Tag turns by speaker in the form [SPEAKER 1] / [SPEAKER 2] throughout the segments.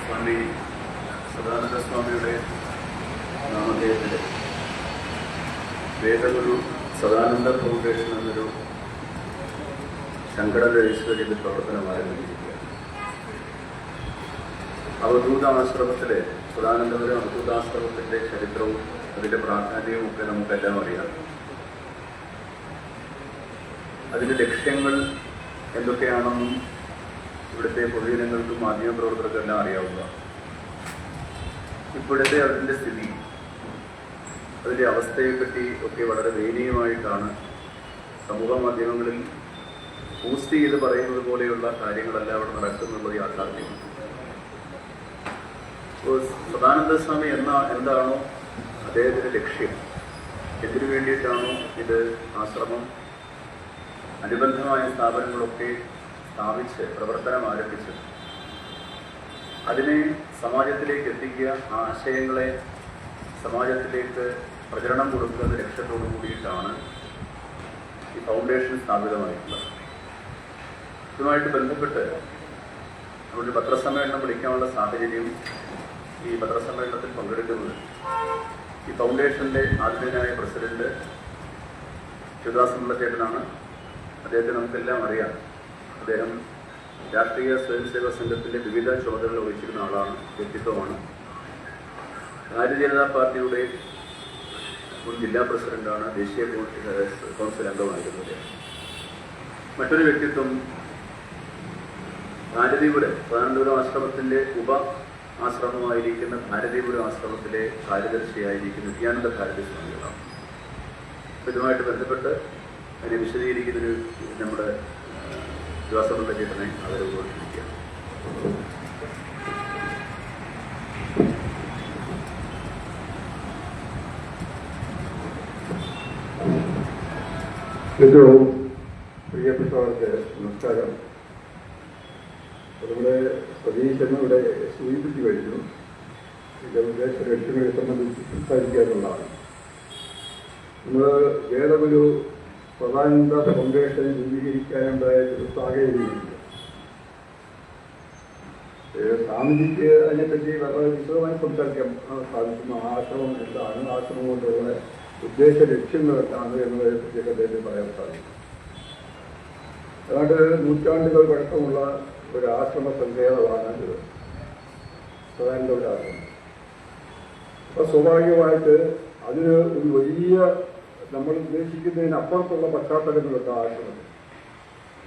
[SPEAKER 1] സ്വാമി സദാനന്ദ സ്വാമിയുടെ നാമധേയത്തിൽ വേദഗുരു സദാനന്ദ ഫൗണ്ടേഷൻ എന്നൊരു സംഘടന രജിസ്റ്റർ ചെയ്ത് പ്രവർത്തനം ആരംഭിച്ചിരിക്കുകയാണ്. അവധൂത ആശ്രമത്തിലെ സദാനന്ദപുരം അവധൂതാശ്രമത്തിൻ്റെ ചരിത്രവും അതിൻ്റെ പ്രാധാന്യവും ഒക്കെ നമുക്കെല്ലാം അറിയാം. അതിൻ്റെ ലക്ഷ്യങ്ങൾ എന്തൊക്കെയാണെന്നും ഇവിടുത്തെ പൊതുജനങ്ങൾക്കും മാധ്യമപ്രവർത്തകർക്കെല്ലാം അറിയാവുക. ഇപ്പോഴത്തെ അതിൻ്റെ സ്ഥിതി, അതിൻ്റെ അവസ്ഥയെപ്പറ്റി ഒക്കെ വളരെ ദയനീയമായിട്ടാണ് സമൂഹ മാധ്യമങ്ങളിൽ പോസ്റ്റ് ചെയ്ത് പറയുന്നത് പോലെയുള്ള കാര്യങ്ങളെല്ലാം അവിടെ നടക്കുന്നുള്ളത് യാഥാർത്ഥ്യം. ഇപ്പോൾ സദാനന്ദ സ്വാമി എന്താണോ അദ്ദേഹത്തിൻ്റെ ലക്ഷ്യം, എന്തിനു വേണ്ടിയിട്ടാണോ ഇത് ആശ്രമം അനുബന്ധമായ സ്ഥാപനങ്ങളൊക്കെ സ്ഥാപിച്ച് പ്രവർത്തനം ആരംഭിച്ചത്, അതിനെ സമാജത്തിലേക്ക് എത്തിക്കുക, ആ ആശയങ്ങളെ സമാജത്തിലേക്ക് പ്രചരണം കൊടുക്കുക എന്ന ലക്ഷ്യത്തോടു കൂടിയിട്ടാണ് ഈ ഫൗണ്ടേഷൻ സ്ഥാപിതമായിട്ടുള്ളത്. ഇതുമായിട്ട് ബന്ധപ്പെട്ട് നമ്മളൊരു പത്രസമ്മേളനം വിളിക്കാനുള്ള സാഹചര്യം, ഈ പത്രസമ്മേളനത്തിൽ പങ്കെടുക്കുന്നത് ഈ ഫൗണ്ടേഷൻ്റെ ആദ്യനായ പ്രസിഡന്റ് ശിവദാസ് മുള്ളച്ചേട്ടനാണ്. അദ്ദേഹത്തെ നമുക്കെല്ലാം അറിയാം. അദ്ദേഹം രാഷ്ട്രീയ സ്വയംസേവക സംഘത്തിൻ്റെ വിവിധ ചുമതലകൾ വഹിച്ചിരുന്ന ആളാണ്, വ്യക്തിത്വമാണ്. ഭാരതീയ ജനതാ പാർട്ടിയുടെ മുൻ ജില്ലാ പ്രസിഡന്റാണ്, ദേശീയ കൗൺസിൽ അംഗമായിരുന്നത്. മറ്റൊരു വ്യക്തിത്വം ഭാരതീപുരം സദാനന്ദപുരം ആശ്രമത്തിൻ്റെ ആശ്രമമായിരിക്കുന്ന ഭാരതീപുരം ആശ്രമത്തിലെ കാര്യദർശിയായിരിക്കുന്ന നിത്യാനന്ദ ഭാരതി സ്വാമികളാണ്. ഇതുമായിട്ട് ബന്ധപ്പെട്ട് അതിനെ വിശദീകരിക്കുന്നൊരു നമ്മുടെ വിശ്വാസമുള്ള ചേട്ടനെ അവരെ ഉപയോഗിക്കുകയാണ്.
[SPEAKER 2] ഏറ്റവും പ്രിയപ്പെട്ടവർക്ക് നമസ്കാരം. നമ്മുടെ സതീശൻ ഇവിടെ സൂചിപ്പിച്ചു കഴിഞ്ഞു. ഇതിൻ്റെ ഉദ്ദേശ ലക്ഷ്യങ്ങളെ സംബന്ധിച്ച് സംസാരിക്കുക എന്നുള്ളതാണ്. നമ്മൾ വേദഗുരു സദാനന്ദ ഫൗണ്ടേഷൻ രൂപീകരിക്കാനുണ്ടായ ഒരു സാഹചര്യമില്ല. സ്വാമിജിക്ക് അതിനെപ്പറ്റി വളരെ വിശദമായി സംസാരിക്കാൻ സാധിക്കുന്ന ആശ്രമം എന്താണ്, ആശ്രമം കൊണ്ടുള്ള ഉദ്ദേശ ലക്ഷ്യങ്ങൾ എന്താണ് എന്നതിനെപ്പറ്റി അദ്ദേഹത്തിന് പറയാൻ സാധിക്കും. ഏതാണ്ട് നൂറ്റാണ്ടുകൾ പഴക്കമുള്ള ഒരു ആശ്രമ സങ്കേതമാണ് ഇത് സദാനന്ദപുര ആശ്രമം. അപ്പോൾ സ്വാഭാവികമായിട്ട് അതിന് ഒരു വലിയ നമ്മൾ ഉദ്ദേശിക്കുന്നതിനപ്പുറത്തുള്ള പശ്ചാത്തലങ്ങളുണ്ട് ആശ്രമം.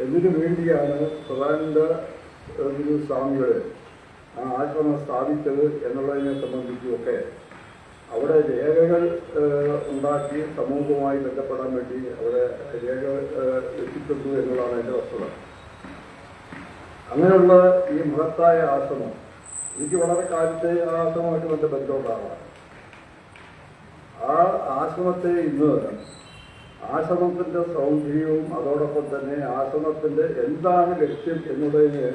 [SPEAKER 2] എന്തിനു വേണ്ടിയാണ് സദാനന്ദ ഗുരു സ്വാമികൾ ആ ആശ്രമം സ്ഥാപിച്ചത് എന്നുള്ളതിനെ സംബന്ധിച്ചുമൊക്കെ അവിടെ രേഖകൾ ഉണ്ടാക്കി സമൂഹവുമായി ബന്ധപ്പെടാൻ വേണ്ടി അവിടെ രേഖകൾ എത്തിക്കുന്നു എന്നുള്ളതാണ് എൻ്റെ വസ്തുത. അങ്ങനെയുള്ള ഈ മഹത്തായ ആശ്രമം എനിക്ക് വളരെ കാലത്തെ ആ ആശ്രമമായിട്ട് നല്ല ബന്ധമുള്ള ആളാണ്. ആ ആശ്രമത്തെ ഇന്ന് ആശ്രമത്തിൻ്റെ സൗന്ദര്യവും അതോടൊപ്പം തന്നെ ആശ്രമത്തിൻ്റെ എന്താണ് ലക്ഷ്യം എന്നുള്ളതിന്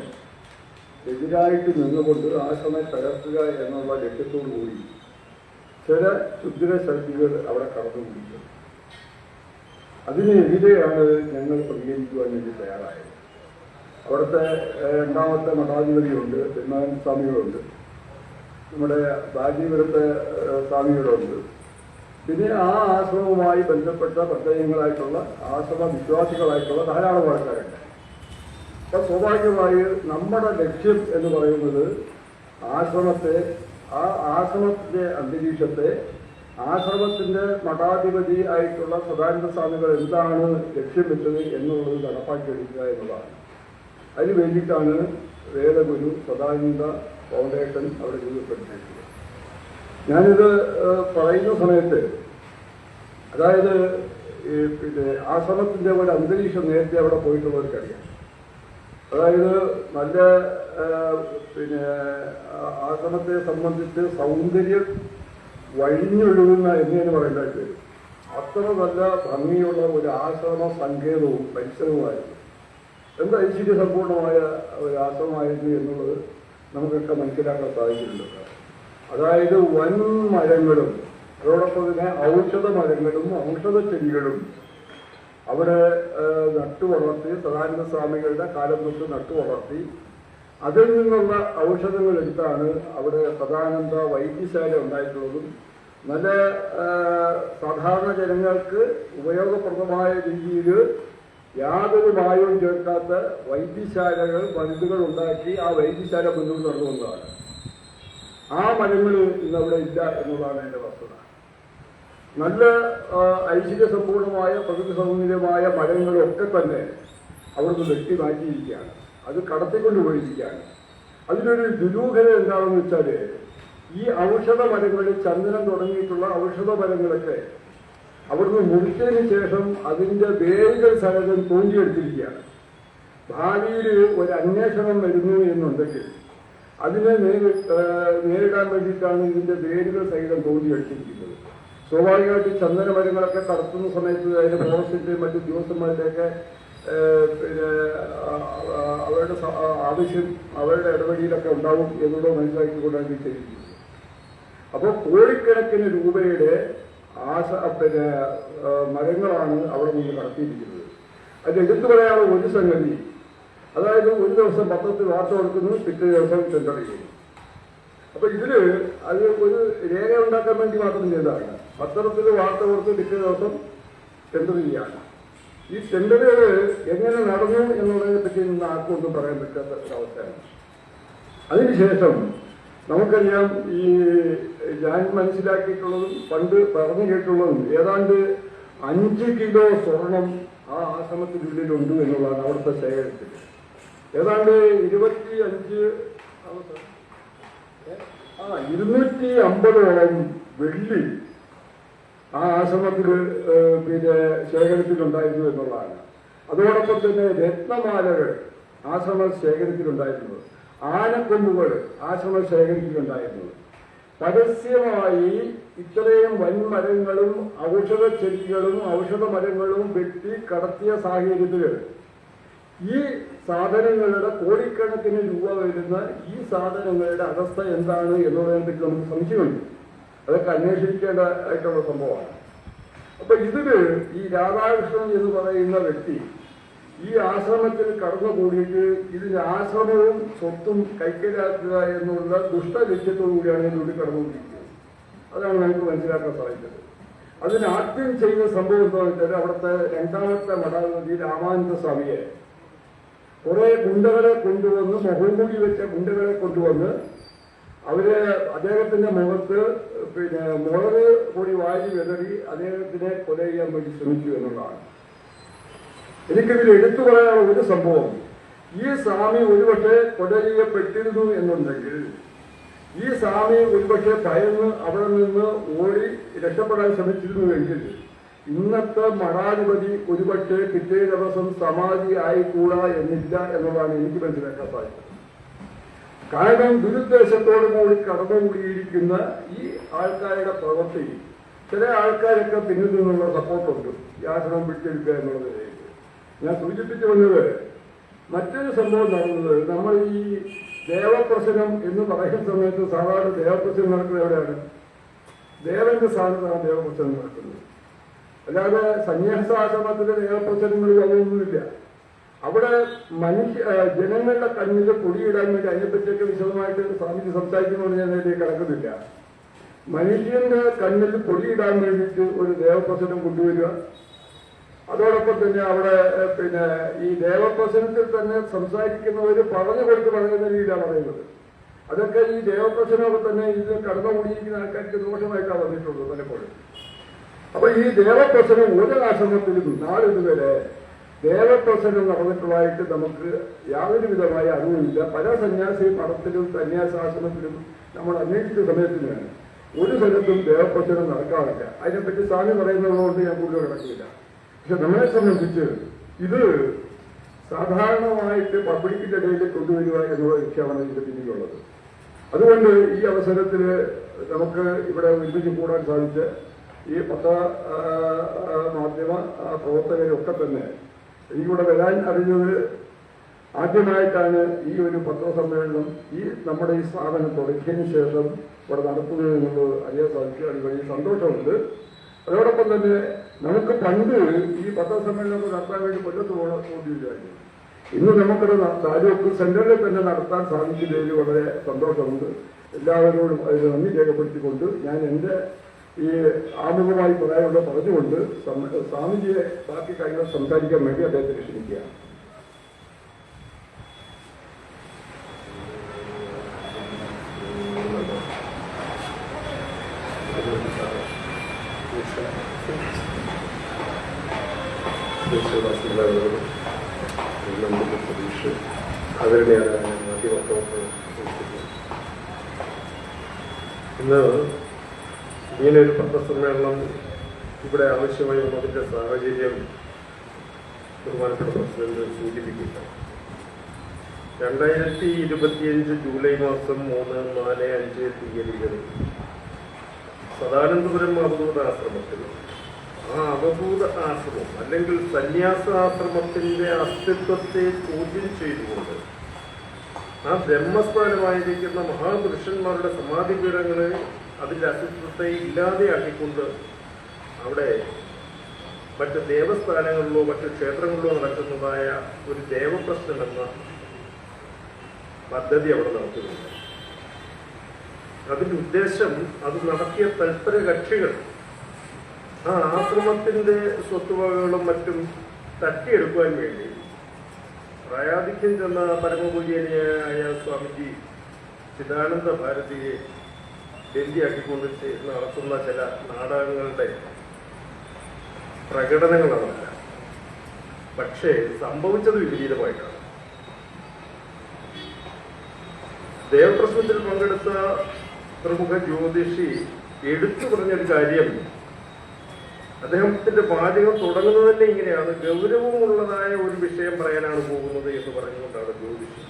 [SPEAKER 2] എതിരായിട്ട് നിന്നുകൊണ്ട് ആശ്രമം തകർക്കുക എന്നുള്ള ലക്ഷ്യത്തോടു കൂടി ചില ക്ഷുദ്ര ശക്തികൾ അവിടെ കടന്നുപിടിക്കുന്നത്. അതിനെതിരെയാണ് ഞങ്ങൾ പ്രതികരിക്കുവാൻ വേണ്ടി തയ്യാറായത്. അവിടുത്തെ രണ്ടാമത്തെ മഠാധിപതിയുണ്ട്, പെരുമാൻ സ്വാമികളുണ്ട്, നമ്മുടെ ഭാരതീപുരത്തെ സ്വാമികളുണ്ട്. പിന്നെ ആ ആശ്രമവുമായി ബന്ധപ്പെട്ട പ്രത്യേകങ്ങളായിട്ടുള്ള ആശ്രമ വിശ്വാസികളായിട്ടുള്ള ധാരാളം ആൾക്കാരുണ്ട്. അപ്പം സ്വാഭാവികമായി നമ്മുടെ ലക്ഷ്യം എന്ന് പറയുന്നത് ആശ്രമത്തെ, ആ ആശ്രമത്തിൻ്റെ അന്തരീക്ഷത്തെ, ആശ്രമത്തിൻ്റെ മഠാധിപതി ആയിട്ടുള്ള സദാനന്ദ സ്വാമികൾ എന്താണ് ലക്ഷ്യം വെച്ചത് എന്നുള്ളത് നടപ്പാക്കിയെടുക്കുക എന്നതാണ്. അതിന് വേണ്ടിയിട്ടാണ് വേദഗുരു സദാനന്ദ ഫൗണ്ടേഷൻ അവിടെ രൂപപ്പെടുത്തിയിട്ടുള്ളത്. ഞാനിത് പറയുന്ന സമയത്ത്, അതായത് പിന്നെ ആശ്രമത്തിൻ്റെ ഒരു അന്തരീക്ഷം നേരത്തെ അവിടെ പോയിട്ടുള്ളവർക്കറിയാം. അതായത് നല്ല പിന്നെ ആശ്രമത്തെ സംബന്ധിച്ച് സൗന്ദര്യം വഴിഞ്ഞൊഴുകുന്ന എന്ന് പറയേണ്ടതായിട്ട് വരും. അത്ര നല്ല ഭംഗിയുള്ള ഒരു ആശ്രമ സങ്കേതവും പരിസരവുമായിരുന്നു. എന്ത് ഐശ്വര്യ സമ്പൂർണമായ ഒരു ആശ്രമമായിരുന്നു എന്നുള്ളത് നമുക്കൊക്കെ മനസ്സിലാക്കാൻ സാധിച്ചിട്ടുണ്ട്. അതായത് വൻ മരങ്ങളും അതോടൊപ്പം തന്നെ ഔഷധ മരങ്ങളും ഔഷധ ചെടികളും അവിടെ നട്ടുവളർത്തി, സദാനന്ദ സ്വാമികളുടെ കാലം തൊട്ട് നട്ടുവളർത്തി അതിൽ നിന്നുള്ള ഔഷധങ്ങൾ എടുത്താണ് അവിടെ സദാനന്ദ വൈദ്യശാല ഉണ്ടായിട്ടുള്ളതും നല്ല സാധാരണ ജനങ്ങൾക്ക് ഉപയോഗപ്രദമായ രീതിയിൽ യാതൊരു മായവും ചേർക്കാത്ത വൈദ്യശാലകൾ മരുന്നുകൾ ഉണ്ടാക്കി ആ വൈദ്യശാല മുന്നോട്ട് നടന്നുകൊണ്ടാണ്. ആ മരങ്ങൾ ഇന്നവിടെ ഇല്ല എന്നുള്ളതാണ് എൻ്റെ വസ്തുത. നല്ല ഐശ്വര്യസമ്പൂർണമായ പ്രകൃതി സൗന്ദര്യമായ മരങ്ങളൊക്കെ തന്നെ അവിടുന്ന് വെട്ടി മാറ്റിയിരിക്കുകയാണ്. അത് കടത്തിക്കൊണ്ട് പോയിരിക്കുകയാണ്. അതിനൊരു ദുരൂഹത എന്താണെന്ന് വെച്ചാൽ ഈ ഔഷധ മരങ്ങളിൽ ചന്ദനം തുടങ്ങിയിട്ടുള്ള ഔഷധ മരങ്ങളൊക്കെ അവിടുന്ന് മുറിച്ചതിന് ശേഷം അതിൻ്റെ വേരുകൾ സഹിതം തോണ്ടിയെടുത്തിരിക്കുകയാണ്. ഭാവിയിൽ ഒരു അന്വേഷണം വരുന്നു എന്നുണ്ടെങ്കിൽ അതിനെ നേരിടാൻ വേണ്ടിയിട്ടാണ് ഇതിൻ്റെ വേരുകൾ സഹിതം തോണ്ടിയെടുത്തിരിക്കുന്നത്. സ്വാഭാവികമായിട്ട് ചന്ദന മരങ്ങളൊക്കെ കടത്തുന്ന സമയത്ത് അതിൻ്റെ ഫോറസ്റ്റിൻ്റെ മറ്റു ഉദ്യോഗസ്ഥന്മാരുടെയൊക്കെ പിന്നെ അവരുടെ ആവശ്യം അവരുടെ ഇടപെടലൊക്കെ ഉണ്ടാവും എന്നുള്ളത് മനസ്സിലാക്കിക്കൊണ്ടാണ് ഇത് ചെയ്തിരിക്കുന്നത്. അപ്പോൾ കോടിക്കണക്കിന് രൂപയുടെ പിന്നെ മരങ്ങളാണ് അവിടെ നിന്ന് കടത്തിയിരിക്കുന്നത്. അതിൽ എടുത്തു പറയാനുള്ള ഒരു സംഗതി, അതായത് ഒരു ദിവസം പത്രത്തിൽ വാർത്ത കൊടുക്കുന്നു, പിറ്റേ ദിവസം ടെൻഡർ ചെയ്യുന്നു. അപ്പൊ ഇതില് അത് ഒരു രേഖ ഉണ്ടാക്കാൻ വേണ്ടി മാത്രം ചെയ്തതാണ്. പത്രത്തിൽ വാർത്ത കൊടുത്ത് പിറ്റേ ദിവസം ടെൻഡർ ചെയ്യാണ്. ഈ ടെൻഡറുകൾ എങ്ങനെ നടന്നു എന്നുള്ളതിനെ പറ്റി ഇന്ന് ആർക്കും ഒന്നും പറയാൻ പറ്റാത്ത ഒരവസ്ഥയാണ്. അതിനുശേഷം നമുക്കറിയാം, ഈ ഞാൻ മനസ്സിലാക്കിയിട്ടുള്ളതും പണ്ട് പറഞ്ഞു കേട്ടുള്ളതും ഏതാണ്ട് 5 കിലോ സ്വർണം ആ ആശ്രമത്തിനുള്ളിലുണ്ട് എന്നുള്ളതാണ് അവിടുത്തെ ശേഖരത്തിൽ. ഏതാണ്ട് 250ഓളം വെള്ളി ആ ആശ്രമത്തിൽ പിന്നെ ശേഖരത്തിലുണ്ടായിരുന്നു എന്നുള്ളതാണ്. അതോടൊപ്പം തന്നെ രത്നമാലകൾ ആശ്രമ ശേഖരത്തിലുണ്ടായിരുന്നു, ആനക്കൊമ്പുകൾ ആശ്രമ ശേഖരത്തിലുണ്ടായിരുന്നു. പരസ്യമായി ഇത്രയും വൻമരങ്ങളും ഔഷധ ചെടികളും ഔഷധ മരങ്ങളും വെട്ടി കടത്തിയ സാഹചര്യത്തിൽ ഈ സാധനങ്ങളുടെ കോടിക്കണക്കിന് രൂപ വരുന്ന ഈ സാധനങ്ങളുടെ അവസ്ഥ എന്താണ് എന്നുള്ളതിനെ പറ്റി നമുക്ക് സംശയമുണ്ട്. അതൊക്കെ അന്വേഷിക്കേണ്ടതായിട്ടുള്ള സംഭവമാണ്. അപ്പൊ ഇതില് ഈ രാധാകൃഷ്ണൻ എന്ന് പറയുന്ന വ്യക്തി ഈ ആശ്രമത്തിൽ കടന്നുകൂടിയിട്ട് ഇതിന് ആശ്രമവും സ്വത്തും കൈക്കലാക്കുക എന്നുള്ള ദുഷ്ടലക്ഷ്യത്തോടു കൂടിയാണ് ഇതിനുള്ളിൽ കടന്നുകൊണ്ടിരിക്കുന്നത്. അതാണ് നമുക്ക് മനസ്സിലാക്കാൻ സാധിച്ചത്. അതിനാദ്യം ചെയ്ത സംഭവം എന്താണെന്ന് വെച്ചാൽ അവിടുത്തെ രണ്ടാമത്തെ മഠാധിപതി രാമാനന്ദ സ്വാമിയെ കുറെ ഗുണ്ടകളെ കൊണ്ടുവന്ന്, മുഖംമൂടി വെച്ച ഗുണ്ടകളെ കൊണ്ടുവന്ന് അദ്ദേഹത്തിന്റെ മുഖത്ത് പിന്നെ മുളക് പൊടി വാരി വിതറി അദ്ദേഹത്തിനെ കൊല ചെയ്യാൻ വേണ്ടി ശ്രമിച്ചു എന്നുള്ളതാണ്. എനിക്കിതിൽ എടുത്തു പറയാനുള്ള ഒരു സംഭവം, ഈ സ്വാമി ഒരുപക്ഷെ കൊല ചെയ്യപ്പെട്ടിരുന്നു എന്നുണ്ടെങ്കിൽ ഈ സ്വാമി ഒരുപക്ഷെ ഭയന്ന് അവിടെ നിന്ന് ഓടി രക്ഷപ്പെടാൻ ശ്രമിച്ചിരുന്നുവെങ്കിൽ ഇന്നത്തെ മഠാധിപതി ഒരുപക്ഷെ പിറ്റേ ദിവസം സമാധി ആയിക്കൂടാ എന്നില്ല എന്നുള്ളതാണ് എനിക്ക് മനസ്സിലാക്കാൻ സാധിച്ചത്. കാരണം ദുരുദ്ദേശത്തോടു കൂടി കടന്നുകൂടിയിരിക്കുന്ന ഈ ആൾക്കാരുടെ പ്രവൃത്തി, ചില ആൾക്കാരൊക്കെ പിന്നിൽ നിന്നുള്ള സപ്പോർട്ടുണ്ട് ഈ ആശ്രമം പിടിച്ചെടുക്കുക എന്നുള്ളതിലേക്ക്. ഞാൻ സൂചിപ്പിച്ചു വന്നത് മറ്റൊരു സംഭവം നടന്നത്, നമ്മൾ ഈ ദേവപ്രശ്നം എന്ന് പറയുന്ന സമയത്ത് സാധാരണ ദേവപ്രശ്നം നടക്കുന്നത് എവിടെയാണ്? ദേവന്റെ സ്ഥാനത്താണ് ദേവപ്രശ്നം നടക്കുന്നത്. അല്ലാതെ സന്യാസാശ്രമത്തിലെ ദേവപ്രശ്നങ്ങളിൽ അതൊന്നുമില്ല. അവിടെ ജനങ്ങളുടെ കണ്ണിൽ പൊടിയിടാൻ വേണ്ടി അതിനെപ്പറ്റിയൊക്കെ വിശദമായിട്ട് സ്വാമിജി സംസാരിക്കുന്നതുകൊണ്ട് ഞാൻ അതിലേക്ക് കടക്കുന്നില്ല. മനുഷ്യന്റെ കണ്ണിൽ പൊടിയിടാൻ വേണ്ടിയിട്ട് ഒരു ദേവപ്രശ്നം കൊണ്ടുവരിക, അതോടൊപ്പം തന്നെ അവിടെ പിന്നെ ഈ ദേവപ്രശ്നത്തിൽ തന്നെ സംസാരിക്കുന്നവർ പറഞ്ഞു പറയുന്ന രീതിയിലാണ് പറയുന്നത്. അതൊക്കെ ഈ ദേവപ്രശ്നമൊക്കെ തന്നെ ഇത് കടന്നുകൂടിയിരിക്കുന്ന ആൾക്കാർക്ക് ദോഷമായിട്ടാണ് വന്നിട്ടുള്ളത് പലപ്പോഴും. അപ്പൊ ഈ ദേവപ്രശ്നം ഒരു ആശ്രമത്തിലും നാളിതുവരെ ദേവപ്രശ്നം നടന്നിട്ടുള്ളതായിട്ട് നമുക്ക് യാതൊരു വിധമായ അറിവില്ല. പല സന്യാസി മഠത്തിലും സന്യാസാശ്രമത്തിലും നമ്മൾ അന്വേഷിച്ച സമയത്തിന് ഒരു സ്ഥലത്തും ദേവപ്രശ്നം നടക്കാറില്ല. അതിനെപ്പറ്റി സ്വാമി പറയുന്നതുകൊണ്ട് ഞാൻ കൂടുതൽ കിടക്കില്ല. പക്ഷെ നമ്മളെ സംബന്ധിച്ച് ഇത് സാധാരണമായിട്ട് പബ്ലിക്കിന്റെ ഇടയിൽ കൊണ്ടുവരിക എന്നുള്ള ലക്ഷ്യമാണ് ഇതിന്റെ പിന്നിലുള്ളത്. അതുകൊണ്ട് ഈ അവസരത്തിൽ നമുക്ക് ഇവിടെ ഒരുമിച്ച് കൂടാൻ സാധിച്ച ഈ മാധ്യമ പ്രവർത്തകരൊക്കെ തന്നെ എനിക്കിവിടെ വരാൻ അറിഞ്ഞത് ആദ്യമായിട്ടാണ് ഈ ഒരു പത്രസമ്മേളനം ഈ നമ്മുടെ ഈ സ്ഥാപനം തുടങ്ങിയതിന് ശേഷം ഇവിടെ നടത്തുന്നത് എന്നുള്ളത് അറിയാൻ സാധിക്കുക. അത് വലിയ സന്തോഷമുണ്ട്. അതോടൊപ്പം തന്നെ നമുക്ക് പണ്ട് ഈ പത്രസമ്മേളനം നടത്താൻ വേണ്ടി കൊല്ലത്ത് പോകേണ്ടിയില്ലായിരുന്നു. ഇന്ന് നമുക്കത് താലൂക്ക് സെന്ററിൽ തന്നെ നടത്താൻ സാധിക്കുന്നതിൽ വളരെ സന്തോഷമുണ്ട്. എല്ലാവരോടും അതിന് നന്ദി രേഖപ്പെടുത്തിക്കൊണ്ട് ഞാൻ എൻ്റെ ഈ ആമുഖമായി പറയാനുള്ള പറഞ്ഞുകൊണ്ട് സ്വാമിജിയെ ബാക്കി കാര്യങ്ങൾ സംസാരിക്കാൻ വേണ്ടി അദ്ദേഹത്തെ ക്ഷണിക്കുകയാണ്.
[SPEAKER 3] ഇന്ന് ഇങ്ങനെയൊരു പത്രസമ്മേളനം ഇവിടെ ആവശ്യമായി വന്നതിൻ്റെ സാഹചര്യം ബഹുമാനപ്പെട്ട പ്രസിഡന്റ് സൂചിപ്പിക്കുക. 2025 ജൂലൈ മാസം 3, 4, 5 തീയതികളിൽ സദാനന്ദപുരം അവധൂത ആശ്രമത്തിൽ ആ അവധൂത ആശ്രമം അല്ലെങ്കിൽ സന്യാസാശ്രമത്തിന്റെ അസ്തിത്വത്തെ ചോദ്യം ചെയ്തുകൊണ്ട് ആ ബ്രഹ്മസ്ഥാനമായിരിക്കുന്ന മഹാപുരുഷന്മാരുടെ സമാധിപീഠങ്ങളെ അതിൻ്റെ അസ്തിത്വത്തെ ഇല്ലാതെയാക്കിക്കൊണ്ട് അവിടെ മറ്റ് ദേവസ്ഥാനങ്ങളിലോ മറ്റ് ക്ഷേത്രങ്ങളിലോ നടക്കുന്നതായ ഒരു ദേവപ്രശ്നം എന്ന പദ്ധതി അവിടെ നടത്തുന്നുണ്ട്. അതിന്റെ ഉദ്ദേശം അത് നടത്തിയ തൽപര കക്ഷികൾ ആ ആശ്രമത്തിന്റെ സ്വത്തുവകകളും മറ്റും തട്ടിയെടുക്കുവാൻ വേണ്ടി പ്രായാധിക്യം ചെന്ന പരമപൂജനീയനായ സ്വാമിജി ചിദാനന്ദ ഭാരതിയെ ബന്ദിയാക്കിക്കൊണ്ട് നടത്തുന്ന ചില നാടകങ്ങളുടെ പ്രകടനങ്ങളാണല്ല. പക്ഷേ സംഭവിച്ചത് വിപരീതമായിട്ടാണ്. ദേവപ്രശ്നത്തിൽ പങ്കെടുത്ത പ്രമുഖ ജ്യോതിഷി എടുത്തു പറഞ്ഞൊരു കാര്യം, അദ്ദേഹത്തിന്റെ വാചകം തുടങ്ങുന്നത് തന്നെ ഇങ്ങനെയാണ്: ഗൗരവമുള്ളതായ ഒരു വിഷയം പറയാനാണ് പോകുന്നത് എന്ന് പറഞ്ഞുകൊണ്ടാണ് ജ്യോതിഷി.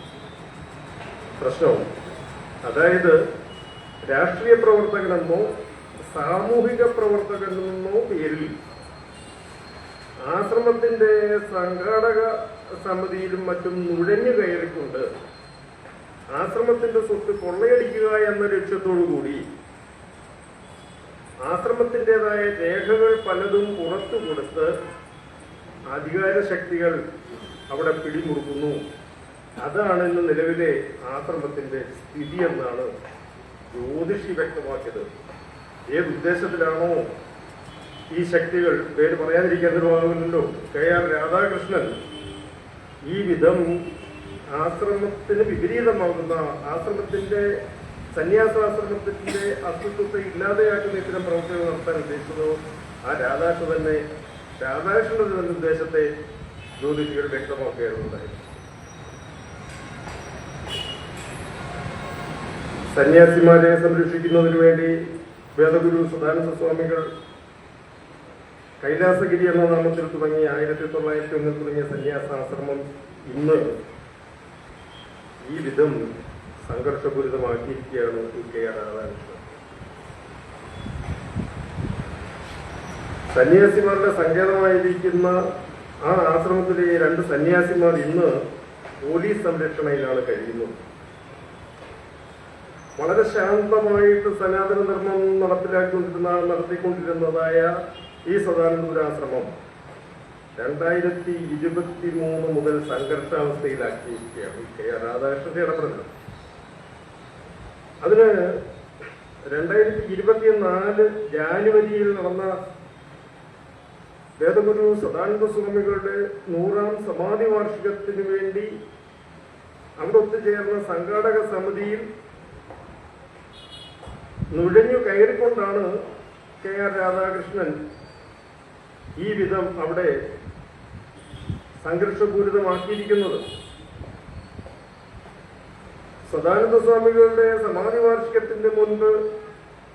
[SPEAKER 3] പ്രശ്നം അതായത് രാഷ്ട്രീയ പ്രവർത്തകനെന്നോ സാമൂഹിക പ്രവർത്തകനെന്നോ പേരിൽ ആശ്രമത്തിന്റെ സംഘാടക സമിതിയിലും മറ്റും നുഴഞ്ഞു കയറിക്കൊണ്ട് ആശ്രമത്തിന്റെ സ്വത്ത് കൊള്ളയടിക്കുക എന്ന ലക്ഷ്യത്തോടുകൂടി ആശ്രമത്തിൻ്റെതായ രേഖകൾ പലതും പുറത്തു കൊടുത്ത് അധികാര ശക്തികൾ അവിടെ പിടിമുറുക്കുന്നു. അതാണ് ഇന്ന് നിലവിലെ ആശ്രമത്തിന്റെ സ്ഥിതി എന്നാണ് ജ്യോതിഷി വ്യക്തമാക്കിയത്. ഏത് ഉദ്ദേശത്തിലാണോ ഈ ശക്തികൾ, പേര് പറയാതിരിക്കാൻ നിർവാഹമില്ലല്ലോ, KR രാധാകൃഷ്ണൻ ഈ വിധം ആശ്രമത്തിന് വിപരീതമാകുന്ന ആശ്രമത്തിന്റെ സന്യാസാശ്രമത്തിന്റെ അസ്തിത്വത്തെ ഇല്ലാതെയാക്കുന്ന ഇത്തരം പ്രവർത്തനങ്ങൾ നടത്താൻ ഉദ്ദേശിച്ചതോ ആ രാധാകൃഷ്ണന്റെ തന്നെ ഉദ്ദേശത്തെ ജ്യോതിഷികൾ വ്യക്തമാക്കുകയായിരുന്നുണ്ടായി. സന്യാസിമാരെ സംരക്ഷിക്കുന്നതിന് വേണ്ടി വേദഗുരു സദാനന്ദ സ്വാമികൾ കൈലാസഗിരി എന്ന നാമത്തിൽ തുടങ്ങി 1901 തുടങ്ങിയ സന്യാസാശ്രമം ഇന്ന് ഈ വിധം സംഘർഷപൂരിതമാക്കിയിരിക്കുകയാണ് KR രാധാകൃഷ്ണൻ. സന്യാസിമാരുടെ സങ്കേതമായിരിക്കുന്ന ആ ആശ്രമത്തിലെ 2 സന്യാസിമാർ ഇന്ന് പോലീസ് സംരക്ഷണയിലാണ് കഴിയുന്നത്. വളരെ ശാന്തമായിട്ട് സനാതന ധർമ്മം നടത്തിക്കൊണ്ടിരുന്നതായ ഈ സദാനന്ദപുരാശ്രമം 2023 മുതൽ സംഘർഷാവസ്ഥയിലാക്കിയിരിക്കുകയാണ് KR രാധാകൃഷ്ണന്റെ ഇടപെടൽ. അതിന് 2024 ജാനുവരിയിൽ നടന്ന വേദഗുരു സദാനന്ദ സ്വാമികളുടെ 100ാം സമാധി വാർഷികത്തിന് വേണ്ടി അവിടെ ഒത്തുചേർന്ന സംഘാടക സമിതിയിൽ നുഴഞ്ഞു കയറിക്കൊണ്ടാണ് KR രാധാകൃഷ്ണൻ ഈ വിധം അവിടെ സംഘർഷപൂരിതമാക്കിയിരിക്കുന്നത്. സദാനന്ദ സ്വാമികളുടെ സമാധി വാർഷികത്തിന്റെ മുൻപ്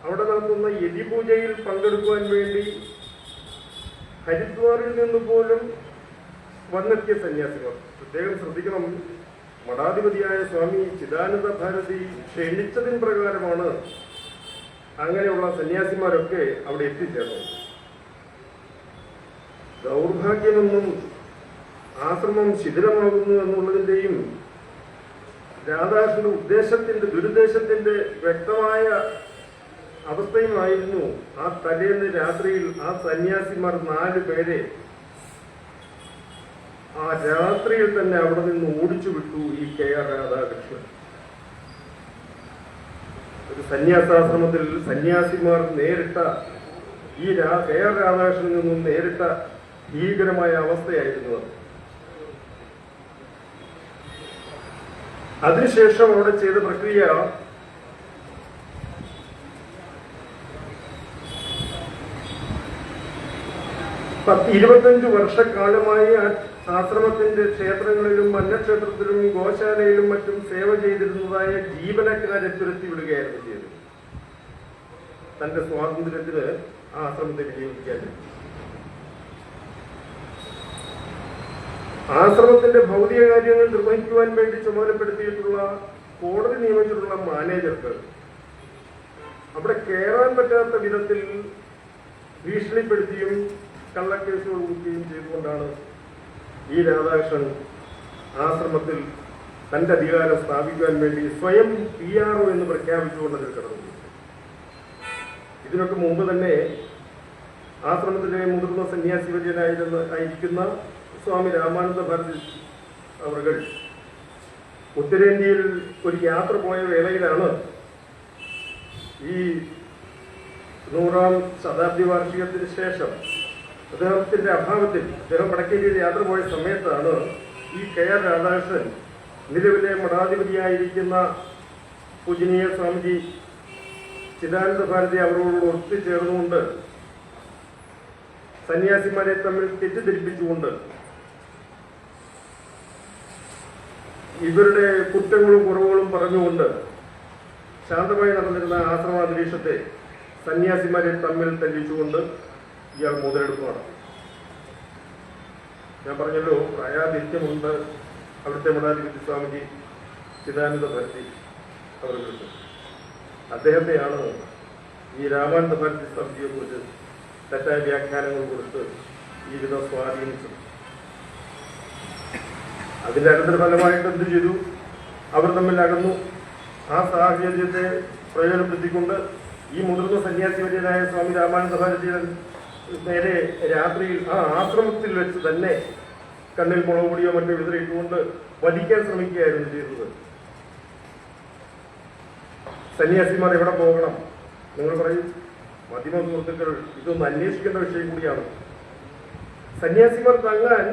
[SPEAKER 3] അവിടെ നടത്തുന്ന യതിപൂജയിൽ പങ്കെടുക്കുവാൻ വേണ്ടി ഹരിദ്വാറിൽ നിന്ന് പോലും വന്നെത്തിയ സന്യാസിമാർ. പ്രത്യേകം ശ്രദ്ധിക്കണം, മഠാധിപതിയായ സ്വാമി ചിദാനന്ദ ഭാരതി ക്ഷണിച്ചതിന് പ്രകാരമാണ് അങ്ങനെയുള്ള സന്യാസിമാരൊക്കെ അവിടെ എത്തിച്ചേർന്നത്. ദൗർഭാഗ്യമെന്നും ആശ്രമം ശിഥിലമാകുന്നു എന്നുള്ളതിൻ്റെയും രാധാകൃഷ്ണന്റെ ദുരുദ്ദേശത്തിന്റെ വ്യക്തമായ അവസ്ഥയുമായിരുന്നു ആ തലേന്ന് രാത്രിയിൽ ആ സന്യാസിമാർ 4 പേരെ ആ രാത്രിയിൽ തന്നെ അവിടെ നിന്ന് ഓടിച്ചു വിട്ടു ഈ KR രാധാകൃഷ്ണൻ. ഒരു സന്യാസാശ്രമത്തിൽ സന്യാസിമാർ നേരിട്ട ഈ KR രാധാകൃഷ്ണനിൽ നിന്നും നേരിട്ട ഭീകരമായ അവസ്ഥയായിരുന്നു അത്. അതിനുശേഷം അവിടെ ചെയ്ത പ്രക്രിയ 25 വർഷക്കാലമായി ആശ്രമത്തിന്റെ ക്ഷേത്രങ്ങളിലും അന്നക്ഷേത്രത്തിലും ഗോശാലയിലും മറ്റും സേവ ചെയ്തിരുന്നതായ ജീവനക്കാരെ തുരത്തിവിടുകയായിരുന്നു ചെയ്തത്. തന്റെ സ്വാതന്ത്ര്യത്തിന് ആ ആശ്രമത്തെ വിനിയോഗിക്കാൻ. ആശ്രമത്തിന്റെ ഭൗതിക കാര്യങ്ങൾ നിർവഹിക്കുവാൻ വേണ്ടി ചുമതലപ്പെടുത്തിയിട്ടുള്ള കോടതി നിയമിച്ചിട്ടുള്ള മാനേജർക്ക് അവിടെ കയറാൻ പറ്റാത്ത വിധത്തിൽ ഭീഷണിപ്പെടുത്തിയും കള്ളക്കേസുകൾ കൊടുക്കുകയും ചെയ്തുകൊണ്ടാണ് ഈ രാധാകൃഷ്ണൻ ആശ്രമത്തിൽ തന്റെ അധികാരം സ്ഥാപിക്കുവാൻ വേണ്ടി സ്വയം PRO എന്ന് പ്രഖ്യാപിച്ചുകൊണ്ട് അതിൽ കടന്നു. ഇതിനൊക്കെ മുമ്പ് തന്നെ ആശ്രമത്തിലെ മുതിർന്ന സന്യാസി വര്യനായിരിക്കുന്ന സ്വാമി രാമാനന്ദ ഭാരതി അവർ ഉത്തരേന്ത്യയിൽ ഒരു യാത്ര പോയ വേളയിലാണ് ഈ 100ാം ശതാബ്ദി വാർഷികത്തിന് ശേഷം അദ്ദേഹത്തിന്റെ അഭാവത്തിൽ അദ്ദേഹം വടക്കേന്ത്യയിൽ യാത്ര പോയ സമയത്താണ് ഈ KR രാധാകൃഷ്ണൻ നിലവിലെ മഠാധിപതിയായിരിക്കുന്ന പൂജനീയ സ്വാമിജി ചിദാനന്ദ ഭാരതി അവരോട് ഒത്തുചേർന്നുകൊണ്ട് സന്യാസിമാരെ തമ്മിൽ തെറ്റിദ്ധരിപ്പിച്ചുകൊണ്ട് ഇവരുടെ കുറ്റങ്ങളും കുറവുകളും പറഞ്ഞുകൊണ്ട് ശാന്തമായി നടന്നിരുന്ന ആശ്രമ അന്തരീക്ഷത്തെ സന്യാസിമാരെ തമ്മിൽ തല്ലിച്ചുകൊണ്ട് ഇയാൾ മുതലെടുപ്പ് നടത്തി. ഞാൻ പറഞ്ഞല്ലോ, പ്രായാധിക്യമുണ്ട് അവിടുത്തെ മഠാധിപതി സ്വാമിജി ചിദാനന്ദ ഭാരതി അവർക്ക്. അദ്ദേഹത്തെയാണ് ഈ രാമാനന്ദ ഭാരതി സ്വാമിജിയെ കുറിച്ച് തെറ്റായ വ്യാഖ്യാനങ്ങൾ കൊടുത്ത് ഈ വിധം സ്വാധീനിച്ചത്. അതിന്റെ അനന്തരഫലമായിട്ട് എന്ത് ചെയ്തു? അവർ തമ്മിൽ അകന്നു. ആ സാഹചര്യത്തെ പ്രയോജനപ്പെടുത്തിക്കൊണ്ട് ഈ മുതിർന്ന സന്യാസിവര്യനായ സ്വാമി രാമാനന്ദ ഭാരതിയുടെ നേരെ രാത്രിയിൽ ആ ആശ്രമത്തിൽ വെച്ച് തന്നെ കണ്ണിൽ മുളക് പൊടിയോ മറ്റോ വിതറിയിട്ടുകൊണ്ട് വധിക്കാൻ ശ്രമിക്കുകയായിരുന്നു ചെയ്തത്. സന്യാസിമാർ എവിടെ പോകണം? നിങ്ങൾ പറയും, മാധ്യമ സുഹൃത്തുക്കൾ, ഇതൊന്ന് അന്വേഷിക്കേണ്ട വിഷയം കൂടിയാണ്. സന്യാസിമാർ തങ്ങാൻ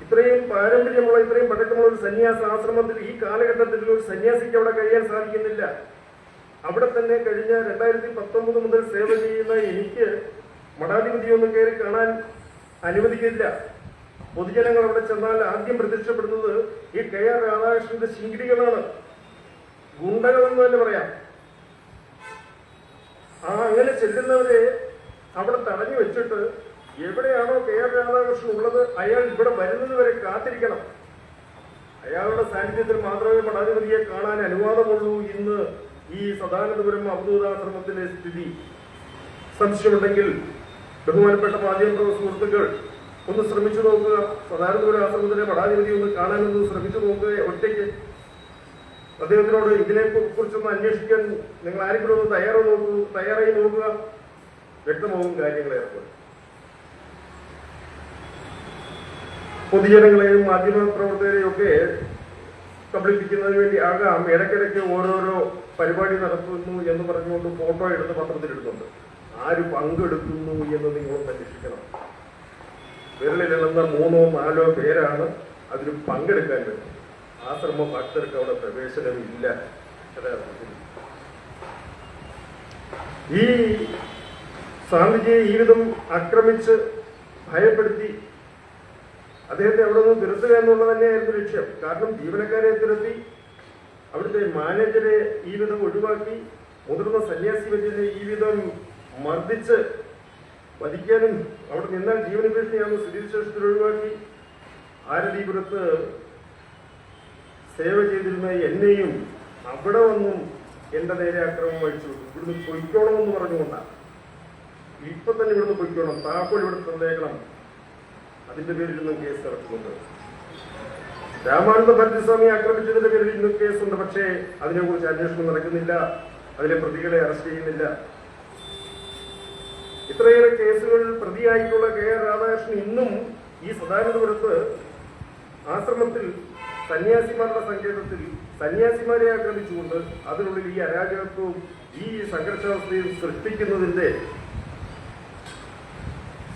[SPEAKER 3] ഇത്രയും പാരമ്പര്യമുള്ള ഇത്രയും പഴക്കമുള്ള ഒരു സന്യാസ ആശ്രമത്തിൽ ഈ കാലഘട്ടത്തിൽ ഒരു സന്യാസിക്ക് അവിടെ കഴിയാൻ സാധിക്കുന്നില്ല. അവിടെ തന്നെ കഴിഞ്ഞ 2019 മുതൽ സേവ ചെയ്യുന്ന എനിക്ക് മഠാധിപതിയൊന്നും കയറി കാണാൻ അനുവദിക്കില്ല. പൊതുജനങ്ങൾ അവിടെ ചെന്നാൽ ആദ്യം പ്രത്യക്ഷപ്പെടുന്നത് ഈ KR രാധാകൃഷ്ണന്റെ ശിങ്കിടികളാണ്, ഗുണ്ടകളെന്ന് തന്നെ പറയാം. അങ്ങനെ ചെല്ലുന്നവരെ അവിടെ തടഞ്ഞു വെച്ചിട്ട് എവിടെയാണോ KR രാധാകൃഷ്ണൻ ഉള്ളത് അയാൾ ഇവിടെ വരുന്നത് വരെ കാത്തിരിക്കണം. അയാളുടെ സാന്നിധ്യത്തിൽ മാത്രമേ മഠാധിപതിയെ കാണാൻ അനുവാദമുള്ളൂ. ഇന്ന് ഈ സദാനന്ദപുരം അവധൂതാശ്രമത്തിലെ സ്ഥിതി സംശയമുണ്ടെങ്കിൽ ബഹുമാനപ്പെട്ട മാധ്യമ സുഹൃത്തുക്കൾ ഒന്ന് ശ്രമിച്ചു നോക്കുക. സദാനന്ദപുരം ആശ്രമത്തിലെ മഠാധിപതി ഒന്ന് കാണാനൊന്ന് ശ്രമിച്ചു നോക്കുക ഒറ്റയ്ക്ക്. അദ്ദേഹത്തിനോട് ഇതിനെ കുറിച്ചൊന്ന് അന്വേഷിക്കാൻ നിങ്ങൾ ആരെങ്കിലും ഒന്ന് തയ്യാറായി നോക്കുക. വ്യക്തമാവും കാര്യങ്ങളേറെ. പൊതുജനങ്ങളെയും മാധ്യമ പ്രവർത്തകരെയും ഒക്കെ കബളിപ്പിക്കുന്നതിന് വേണ്ടി ആകാം ഇടയ്ക്കിടയ്ക്ക് ഓരോരോ പരിപാടി നടത്തുന്നു എന്ന് പറഞ്ഞുകൊണ്ട് ഫോട്ടോ എടുത്ത് പത്രത്തിലിടുന്നുണ്ട്. ആര് പങ്കെടുക്കുന്നു എന്ന് നിങ്ങളൊന്ന് അന്വേഷിക്കണം. വിരലിലെണ്ണുന്ന 3ഓ 4ഓ പേരാണ് അതിൽ പങ്കെടുക്കാൻ പറ്റും. ആശ്രമ ഭക്തർക്ക് അവിടെ പ്രവേശനമില്ല. ഈ സ്വാമിജിയെ ഈ വിധം ആക്രമിച്ച് ഭയപ്പെടുത്തി അദ്ദേഹത്തെ അവിടെ നിന്ന് തിരുത്തുക എന്നുള്ളത് തന്നെയായിരുന്നു ലക്ഷ്യം. കാരണം ജീവനക്കാരെ തിരുത്തി, അവിടുത്തെ മാനേജരെ ഈ വിധം ഒഴിവാക്കി, മുതിർന്ന സന്യാസി വര്യനെ ഈ വിധം മർദ്ദിച്ച് വധിക്കാനും അവിടെ നിന്നാൽ ജീവന ഭീഷണിയാകുന്ന സ്ഥിതിവിശേഷത്തിൽ ഒഴിവാക്കി ആരതിപുരത്ത് സേവ ചെയ്തിരുന്ന എന്നെയും അവിടെ വന്നും എന്റെ നേരെ ആക്രമണം വഹിച്ചു. ഇവിടുന്ന് പൊയ്ക്കോണമെന്ന് പറഞ്ഞുകൊണ്ടാണ്. ഇപ്പൊ തന്നെ ഇവിടുന്ന് പൊയ്ക്കോണം, താക്കോൽ ഇവിടെ തന്നേക്കണം, അതിന്റെ പേരിൽ ഇന്നും കേസ് നടക്കുന്നുണ്ട്. രാമാനന്ദ ഭാരതി സ്വാമിയെ ആക്രമിച്ചതിന്റെ പേരിൽ ഇന്നും കേസുണ്ട്. പക്ഷേ അതിനെക്കുറിച്ച് അന്വേഷണം നടക്കുന്നില്ല. അതിലെ പ്രതികളെ അറസ്റ്റ് ചെയ്യുന്നില്ല. ഇത്രയേറെ കേസുകളിൽ പ്രതിയായിട്ടുള്ള KR രാധാകൃഷ്ണൻ ഇന്നും ഈ സദാനന്ദപുരത്ത് ആശ്രമത്തിൽ സന്യാസിമാരുടെ സങ്കേതത്തിൽ സന്യാസിമാരെ ആക്രമിച്ചുകൊണ്ട് അതിനുള്ളിൽ ഈ അരാജകത്വവും ഈ സംഘർഷാവസ്ഥയും സൃഷ്ടിക്കുന്നതിന്റെ,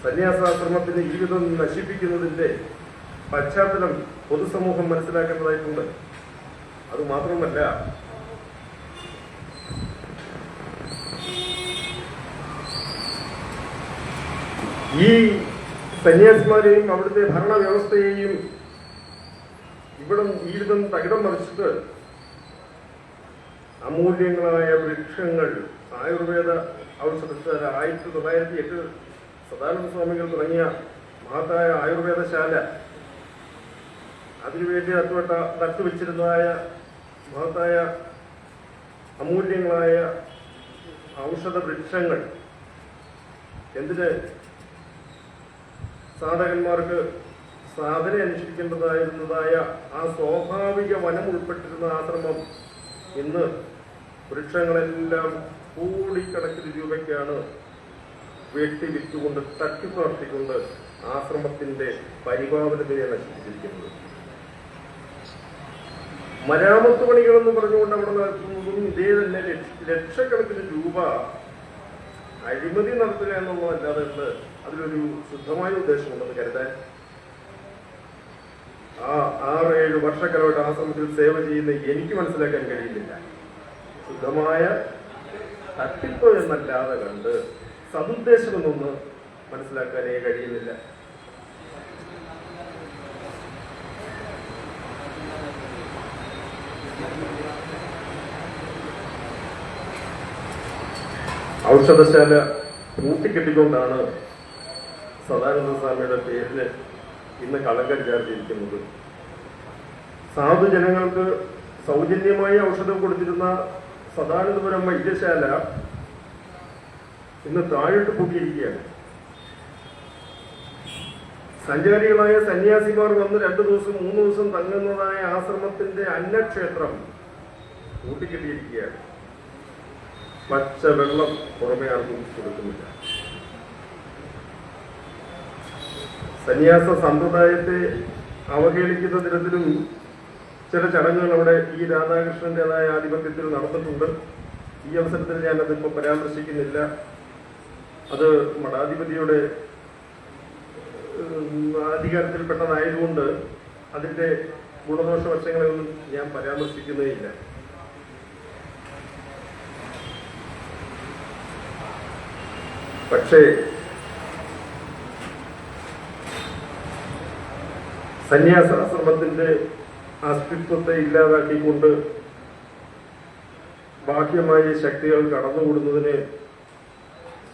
[SPEAKER 3] സന്യാസാശ്രമത്തിന്റെ ജീവിതം നശിപ്പിക്കുന്നതിന്റെ പശ്ചാത്തലം പൊതുസമൂഹം മനസ്സിലാക്കേണ്ടതായിട്ടുണ്ട്. അതുമാത്രമല്ല, ഈ സന്യാസിമാരെയും അവിടുത്തെ ഭരണവ്യവസ്ഥയെയും ഈ വിധം തകിടം മറിച്ചിട്ട് അമൂല്യങ്ങളായ വൃക്ഷങ്ങൾ, ആയുർവേദ ഔഷധശാല 1908 സദാനന്ദ സ്വാമികൾ തുടങ്ങിയ മഹത്തായ ആയുർവേദശാല, അതിനുവേണ്ടി നട്ടുവെച്ചിരുന്നതായ മഹത്തായ അമൂല്യങ്ങളായ ഔഷധ വൃക്ഷങ്ങൾ എന്തിന് സാധകന്മാർക്ക് സാധന അനുഷ്ഠിക്കേണ്ടതായിരുന്നതായ ആ സ്വാഭാവിക വനം ഉൾപ്പെട്ടിരുന്ന ആശ്രമം ഇന്ന് വൃക്ഷങ്ങളെല്ലാം കോടിക്കണക്കിന് രൂപയ്ക്കാണ് വെട്ടി വിറ്റുകൊണ്ട് തട്ടിപ്പാർത്തിക്കൊണ്ട് ആശ്രമത്തിന്റെ പരിപാവനതയെ നശിപ്പിച്ചിരിക്കുന്നത്. മരാമത്ത് പണികളെന്ന് പറഞ്ഞുകൊണ്ട് അവിടെ നടത്തുന്നതും ഇതേ തന്നെ ലക്ഷക്കണക്കിന് രൂപ അഴിമതി നടത്തുക എന്നുള്ളതല്ലാതെ അതിലൊരു ശുദ്ധമായ ഉദ്ദേശമുണ്ടെന്ന് കരുതാൻ ആ 6-7 വർഷക്കാലമായിട്ട് ആശ്രമത്തിൽ സേവ ചെയ്യുന്ന എനിക്ക് മനസ്സിലാക്കാൻ കഴിയുന്നില്ല. ശുദ്ധമായ തട്ടിപ്പ് എന്നല്ലാതെ കണ്ട് സതുദ്ദേശമെന്നൊന്ന് മനസ്സിലാക്കാനേ കഴിയുന്നില്ല. ഔഷധശാല കൂട്ടിക്കെട്ടിക്കൊണ്ടാണ് സദാനന്ദ സ്വാമിയുടെ പേരിന് ഇന്ന് കളങ്കം ചേർത്തിരിക്കുന്നത്. സാധുജനങ്ങൾക്ക് സൗജന്യമായി ഔഷധം കൊടുത്തിരുന്ന സദാനന്ദപുരം വൈദ്യശാല ഇന്ന് താഴോട്ട് പൂട്ടിയിരിക്കുകയാണ്. സഞ്ചാരികളായ സന്യാസിമാർ വന്ന് 2 ദിവസം 3 ദിവസം തങ്ങുന്നതായ ആശ്രമത്തിന്റെ അന്നക്ഷേത്രം കൂട്ടിക്കെട്ടിയിരിക്കുകയാണ്. പച്ച വെള്ളം പുറമെ ആർക്കും കൊടുക്കുന്നില്ല. സന്യാസ സമ്പ്രദായത്തെ അവഹേളിക്കുന്ന തരത്തിലും ചില ചടങ്ങുകൾ അവിടെ ഈ രാധാകൃഷ്ണന്റേതായ ആധിപത്യത്തിൽ നടന്നിട്ടുണ്ട്. ഈ അവസരത്തിൽ ഞാൻ അതിപ്പോൾ പരാമർശിക്കുന്നില്ല. അത് മഠാധിപതിയുടെ അധികാരത്തിൽപ്പെട്ടതായതുകൊണ്ട് അതിന്റെ ഗുണദോഷ വശങ്ങളെയൊന്നും ഞാൻ പരാമർശിക്കുന്നേയില്ല. പക്ഷേ സന്യാസാശ്രമത്തിന്റെ അസ്തിത്വത്തെ ഇല്ലാതാക്കിക്കൊണ്ട് ബാഹ്യമായ ശക്തികൾ കടന്നുകൂടുന്നതിന്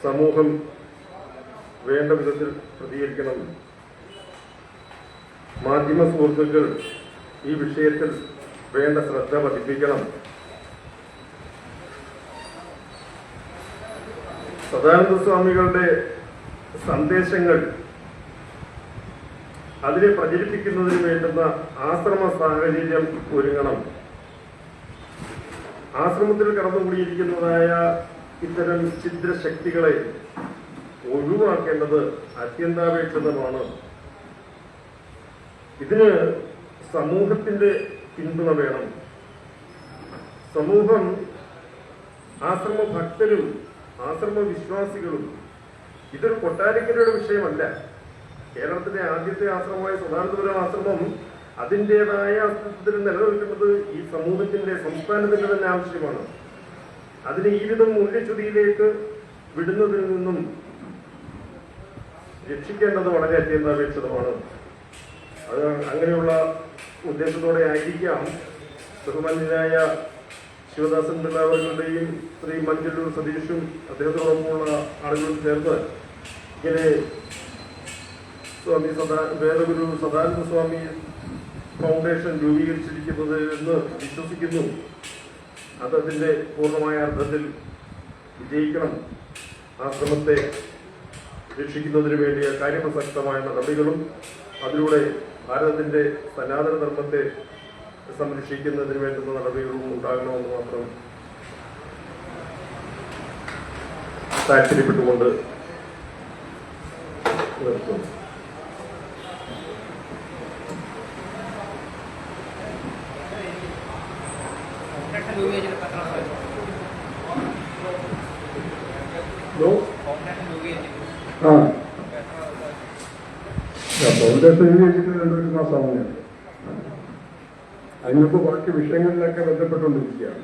[SPEAKER 3] സമൂഹം വേണ്ട വിധത്തിൽ പ്രതികരിക്കണം. മാധ്യമ സുഹൃത്തുക്കൾ ഈ വിഷയത്തിൽ വേണ്ട ശ്രദ്ധ പതിപ്പിക്കണം. സദാനന്ദ സ്വാമികളുടെ സന്ദേശങ്ങൾ അതിനെ പ്രചരിപ്പിക്കുന്നതിന് വേണ്ടുന്ന ആശ്രമ സാഹചര്യം ഒരുങ്ങണം. ആശ്രമത്തിൽ കടന്നുകൂടിയിരിക്കുന്നതായ ഇത്തരം ഛിദ്രശക്തികളെ ഒഴിവാക്കേണ്ടത് അത്യന്താപേക്ഷിതമാണ്. ഇതിന് സമൂഹത്തിന്റെ പിന്തുണ വേണം. സമൂഹം, ആശ്രമ ഭക്തരും ആശ്രമ വിശ്വാസികളും, ഇതൊരു കൊട്ടാരക്കരയുടെ വിഷയമല്ല. കേരളത്തിലെ ആദ്യത്തെ ആശ്രമമായ സദാനന്ദപുരം ആശ്രമം അതിൻ്റെതായ അസ്തിത്വത്തിൽ നിലനിൽക്കുന്നത് ഈ സമൂഹത്തിന്റെ, സംസ്ഥാനത്തിന്റെ തന്നെ ആവശ്യമാണ്. അതിനെ ഈ വിധം മൂല്യച്യുതിയിലേക്ക് വിടുന്നതിൽ നിന്നും രക്ഷിക്കേണ്ടത് വളരെ അത്യന്താപേക്ഷിതമാണ്. അത് അങ്ങനെയുള്ള ഉദ്ദേശത്തോടെ ആയിരിക്കാം ബഹുമാന്യനായ ശിവദാസൻ പിള്ളാവരുടെയും ശ്രീ മഞ്ചല്ലൂർ സതീഷും അദ്ദേഹത്തോടൊപ്പമുള്ള ആളുകളും ചേർന്ന് ഇങ്ങനെ സ്വാമി വേദഗുരു സദാനന്ദ സ്വാമി ഫൗണ്ടേഷൻ രൂപീകരിച്ചിരിക്കുന്നത് എന്ന് വിശ്വസിക്കുന്നു. അതതിന്റെ പൂർണ്ണമായ അർത്ഥത്തിൽ വിജയിക്കണം. ആശ്രമത്തെ രക്ഷിക്കുന്നതിന് വേണ്ടിയ കാര്യപ്രസക്തമായ നടപടികളും അതിലൂടെ ഭാരതത്തിന്റെ സനാതന ധർമ്മത്തെ സംരക്ഷിക്കുന്നതിന് വേണ്ടുന്ന നടപടികളും ഉണ്ടാകണമെന്ന് മാത്രം താല്പര്യപ്പെട്ടുകൊണ്ട് നിർത്തുന്നു.
[SPEAKER 2] ഫൗണ്ടേഷൻ എഴുതിയിട്ട് 2 മാസമാകുന്നുണ്ട്. അതിനിപ്പോൾ ബാക്കി വിഷയങ്ങളിലൊക്കെ ബന്ധപ്പെട്ടുകൊണ്ടിരിക്കുകയാണ്.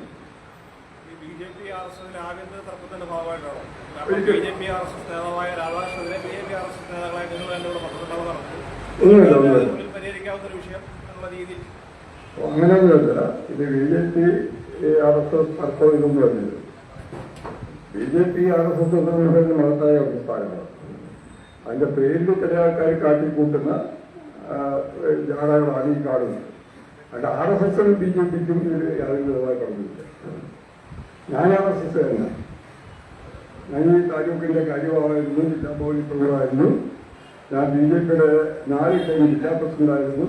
[SPEAKER 2] അങ്ങനെയൊന്നുമല്ല, ഇത് BJP RSS തർക്കം ഇതൊന്നും വരുന്നത്. BJP RSS എന്ന് പറയുന്ന മഹത്തായ പ്രസ്ഥാനമാണ്. അതിന്റെ പേരിൽ ചില ആൾക്കാർ കാട്ടിക്കൂട്ടുന്ന ജാഥകളാണ് ഈ കാണുന്നത്. അതിന്റെ RSSനും BJPക്കും ഇതിൽ യാതൊരു വിധമായ കടന്നില്ല. ഞാൻ RSS തന്നെ. ഞാൻ ഈ താലൂക്കിന്റെ കാര്യമായിരുന്നു, ജില്ലാ പോലീസ് പ്രമുഖമായിരുന്നു. ഞാൻ BJPയുടെ 4 ടൈം ജില്ലാ പ്രസിഡന്റായിരുന്നു,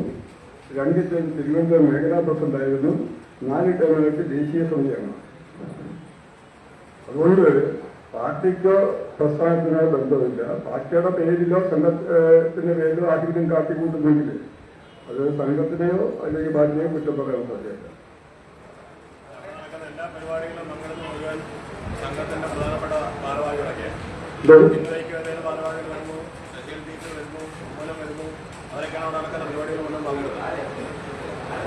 [SPEAKER 2] 2 ടൈം തിരുവനന്തപുരം മേഖലാ പ്രസിഡന്റായിരുന്നു, 4 ടൈമായിട്ട് ദേശീയ സമിതിയാണ്. അതുകൊണ്ട് പാർട്ടിക്കോ പ്രസ്ഥാനത്തിനോ ബന്ധമില്ല. പാർട്ടിയുടെ പേരിലോ സംഘത്തിന്റെ പേരിലോ ആരെങ്കിലും കാട്ടിക്കൂട്ടുന്നെങ്കിൽ അത് സംഘത്തിനെയോ അല്ലെങ്കിൽ പാർട്ടിയെയോ കുറ്റം പറയാൻ സാധ്യത.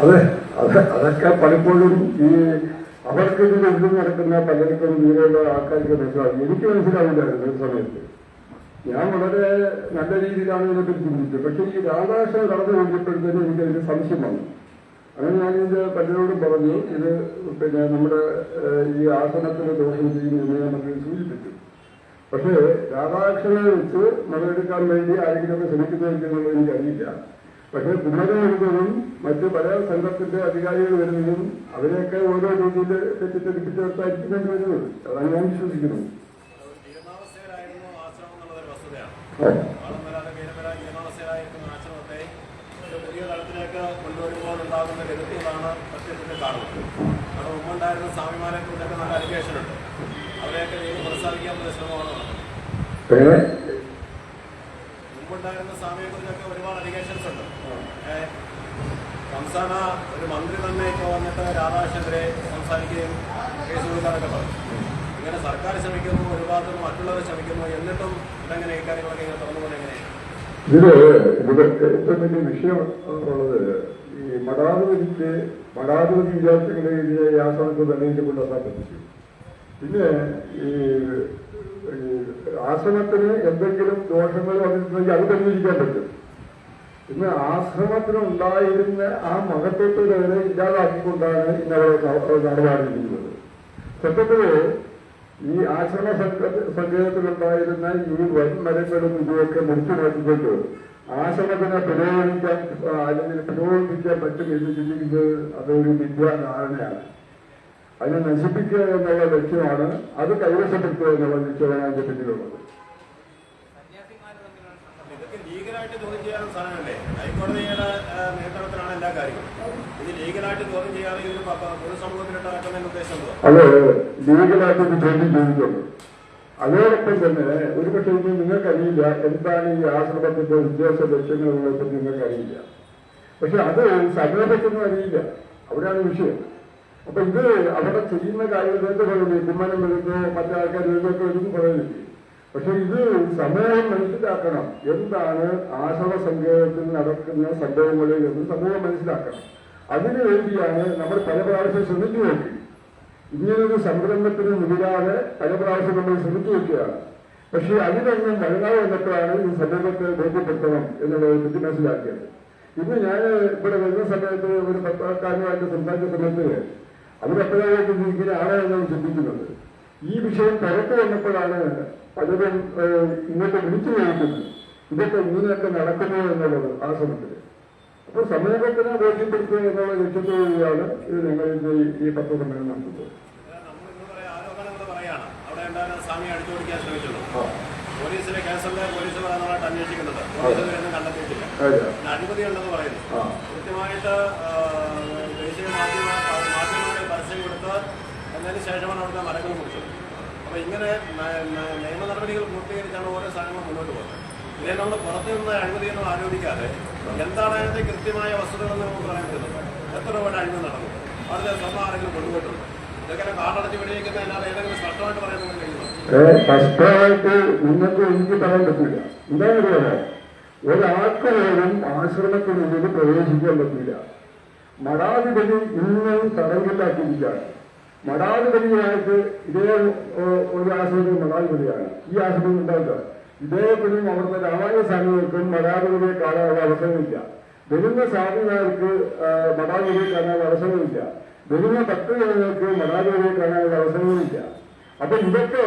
[SPEAKER 2] അതെ അതെ അതൊക്കെ പലപ്പോഴും ഈ അവർക്ക് ഇതിൽ എഴുതി നടക്കുന്ന പലർക്കും ഇങ്ങനെയുള്ള ആൾക്കാർക്ക് മനസ്സിലാവും. എനിക്ക് മനസ്സിലാവില്ലായിരുന്നു ഒരു സമയത്ത്. ഞാൻ വളരെ നല്ല രീതിയിലാണ് ഇതിനെപ്പറ്റി ചിന്തിച്ചത്. പക്ഷേ ഈ രാധാകൃഷ്ണൻ കടന്നു കഴിഞ്ഞപ്പോഴത്തേനും എനിക്കതിന് സംശയം വന്നു. അങ്ങനെ ഞാനിത് പലരോടും പറഞ്ഞു, ഇത് പിന്നെ നമ്മുടെ ഈ ആസനത്തിന് ദോഷം ചെയ്യുമെന്ന് ഞാൻ നമുക്ക് സൂചിപ്പിച്ചു. പക്ഷേ രാധാകൃഷ്ണനെ വെച്ച് മതമെടുക്കാൻ വേണ്ടി ആരെങ്കിലുമൊക്കെ ശ്രമിക്കുന്നതെന്നുള്ളത് എനിക്കറിയില്ല. പക്ഷേ കുമ്മനം വരുന്നതും മറ്റ് പല സംഘത്തിന്റെ അധികാരികൾ വരുന്നതും അവരെയൊക്കെ ഓരോ രീതിയിൽ തെറ്റിദ്ധരിപ്പിച്ചെടുത്തായിരിക്കും വരുന്നത്. അതാണ് ഞാൻ വിശ്വസിക്കുന്നത്.
[SPEAKER 1] മുമ്പുണ്ടായിരുന്ന സ്വാമിയെ കുറിച്ചൊക്കെ ഒരുപാട് അലിഗേഷൻസ് ഉണ്ട്. സംസ്ഥാന ഒരു മന്ത്രി തന്നെ ഇപ്പോൾ വന്നിട്ട് രാധാകൃഷ്ണനെതിരെ സംസാരിക്കുകയും കേസ് കൊടുക്കാനൊക്കെ പറഞ്ഞു. ഇങ്ങനെ സർക്കാർ ശ്രമിക്കുന്നു, ഒരു ഭാഗത്ത് മറ്റുള്ളവർ ശ്രമിക്കുന്നു, എന്നിട്ടും ഇതെങ്ങനെ ഈ കാര്യങ്ങളൊക്കെ ഇങ്ങനെ തുറന്നുപോലെ എങ്ങനെയാണ്?
[SPEAKER 2] ഇതില് ഏറ്റവും വലിയ വിഷയം ഉള്ളത് ഈ മഠാധിപതി വിചാരിച്ചങ്ങളെ ഇതിനെ ആശ്രമത്തിൽ തന്നെ കൊണ്ടുവരാൻ പറ്റിച്ചു. പിന്നെ ഈ ആശ്രമത്തിന് എന്തെങ്കിലും ദോഷങ്ങൾ വന്നിട്ടുണ്ടെങ്കിൽ അത് പരിഹരിക്കാൻ പറ്റും. ഇന്ന് ആശ്രമത്തിന് ഉണ്ടായിരുന്ന ആ മഹത്വത്തെ വരെ ഇല്ലാതാക്കിക്കൊണ്ടാണ് ഇന്നലെ നടപാടിയിരിക്കുന്നത്. സത്യത്തില് ഈ ആശ്രമ സങ്കേതത്തിലുണ്ടായിരുന്ന ഈ വൻമരങ്ങളും ഇതുമൊക്കെ മുറിച്ചു മാറ്റിക്കൊണ്ട് ആശ്രമത്തിനെ പുരോഗമിക്കാൻ അല്ലെങ്കിൽ പുരോഗമിപ്പിക്കാൻ പറ്റും എന്ന് ചിന്തിക്കുന്നത് അതൊരു വിദ്യാധാരണയാണ്. അതിനെ നശിപ്പിക്കുക എന്നുള്ള ലക്ഷ്യമാണ്, അത് കൈവശപ്പെടുത്തുക എന്നുള്ള ലക്ഷ്യമാണ് അതിന്റെ പിന്നിലുള്ളത്.
[SPEAKER 1] ഇതൊക്കെ ലീഗലായിട്ട് ചോദ്യം ചെയ്യാനുള്ള സാധനമല്ലേ? ഹൈക്കോടതിയുടെ നിയന്ത്രണത്തിലാണ് എല്ലാ കാര്യങ്ങളും. ഇത് ലീഗലായിട്ട് ചോദ്യം ചെയ്യാതെ ഇതിന് പൊതുസമൂഹത്തിലിട്ടാക്കുന്ന ഉദ്ദേശം
[SPEAKER 2] അത് ലീഗലായിട്ട് ചോദ്യം ചെയ്തിട്ടുണ്ട്. അതോടൊപ്പം തന്നെ ഒരുപക്ഷെ ഇനി നിങ്ങൾക്കറിയില്ല എന്താണ് ഈ ആശ്രമത്തിന്റെ ഉദ്ദേശ ലക്ഷ്യങ്ങളുള്ളതെന്ന് നിങ്ങൾക്കറിയില്ല. പക്ഷെ അത് സമൂഹത്തിനും അറിയില്ല. അവിടെയാണ് വിഷയം. അപ്പൊ ഇത് അവിടെ ചെയ്യുന്ന കാര്യങ്ങളൊക്കെ പറയുന്നത് കുമ്മനം വരുന്നോ മറ്റാൾക്കാർ ഇതൊക്കെ ഒന്നും പറയുന്നില്ല. പക്ഷെ ഇത് സമൂഹം മനസ്സിലാക്കണം, എന്താണ് ആശ്രമ സങ്കേതത്തിൽ നടക്കുന്ന സംഭവങ്ങളിൽ എന്ന് സമൂഹം മനസ്സിലാക്കണം. അതിനു വേണ്ടിയാണ് നമ്മൾ പല പ്രാവശ്യം ശ്രമിച്ചു നോക്കി. ഇങ്ങനൊരു സംരംഭത്തിന് മുതിരാതെ പല പ്രാവശ്യം നമ്മൾ ശ്രമിച്ചു നോക്കിയാണ്. പക്ഷെ അതിനൊന്നും വഴങ്ങാതെ വന്നപ്പോഴാണ് ഈ സമൂഹത്തെ ബോധ്യപ്പെടുത്തണം എന്നുള്ളത് പറ്റി മനസ്സിലാക്കിയത്. ഇന്ന് ഞാൻ ഇവിടെ വരുന്ന സമയത്ത് ഒരു പത്രക്കാരുമായിട്ട് സംസാരിച്ച സമയത്ത് അവരെപ്പോഴായിട്ട് ഇങ്ങനെയാണ് എന്നാണ് ചിന്തിക്കുന്നത്. ഈ വിഷയം പുറത്തു വന്നപ്പോഴാണ് പലരും ഇങ്ങോട്ട് വിളിച്ചു നോക്കുന്നത്, ഇതൊക്കെ ഇങ്ങനെയൊക്കെ നടക്കുന്നു എന്നുള്ളത് ആശ്രമത്തിൽ. അപ്പോൾ സമൂഹത്തിനെ ബോധ്യപ്പെടുത്തുക എന്നുള്ള ലക്ഷ്യത്തോടെയാണ് ഇത് ഞങ്ങൾ ഈ പത്രസമ്മേളനം നടത്തുന്നത്.
[SPEAKER 1] പോലീസിലെ കേസല്ലേ പോലീസ് പറയുന്നതായിട്ട് അന്വേഷിക്കുന്നത്, കണ്ടെത്തിയിട്ടില്ല. അഴിമതി ഉണ്ടെന്ന് പറയുന്നു. കൃത്യമായിട്ട് ദേശീയ മാധ്യമങ്ങളിൽ പരസ്യം കൊടുത്ത് എന്നതിന് ശേഷമാണ് അവിടുത്തെ മരങ്ങൾ മുറിച്ചത്.
[SPEAKER 4] അപ്പോൾ ഇങ്ങനെ നിയമ നടപടികൾ പൂർത്തീകരിച്ചാണ് ഓരോ സാധനങ്ങളും മുന്നോട്ട് പോകുന്നത്. ഇതേ നമ്മൾ പുറത്തു നിന്ന് അഴിമതിയൊന്നും ആരോപിക്കാതെ എന്താണ് അതിൻ്റെ കൃത്യമായ വസ്തുതകളെന്ന് നമുക്ക് പറയാൻ പറ്റുന്നത്. എത്ര രൂപയുടെ അഴിമതി നടന്നു, അതിന് സ്വർണ്ണം ആരെങ്കിലും കൊണ്ടുപോയിട്ടുണ്ട്, ഇതൊക്കെ കാടടച്ച് വെടിവെക്കുന്ന അല്ലാതെ ഏതെങ്കിലും സ്പഷ്ടമായിട്ട് പറയാൻ നിങ്ങൾക്ക് കഴിയുമോ?
[SPEAKER 2] സ്പഷ്ടമായിട്ട് നിങ്ങൾക്ക് എനിക്ക് പറയാൻ പറ്റില്ല. എന്താ പറയുക, ഒരാൾക്ക് പോലും ആശ്രമത്തിനുള്ളിൽ പ്രവേശിക്കാൻ പറ്റില്ല. മഠാധിപതി ഇന്നും തടങ്കലിലാക്കിയിരിക്കുകയാണ്. മഠാധിപതിയായിട്ട് ഇതേ ഒരു ആശ്രമത്തിൽ മഠാധിപതിയാണ്. ഈ ആശ്രമം ഉണ്ടാക്കുക ഇദ്ദേഹത്തിനും അവിടുത്തെ രാമായണ സ്വാമികൾക്കും മഠാധിപതിയെ കാണാനുള്ള അവസരമില്ല. വരുന്ന സ്വാമിമാർക്ക് മഠാധിപതിയെ കാണാനുള്ള അവസരമില്ല. വരുന്ന ഭക്തജനങ്ങൾക്ക് മഠാധിപതിയെ കാണാനുള്ള അവസരമില്ല. അപ്പൊ ഇതൊക്കെ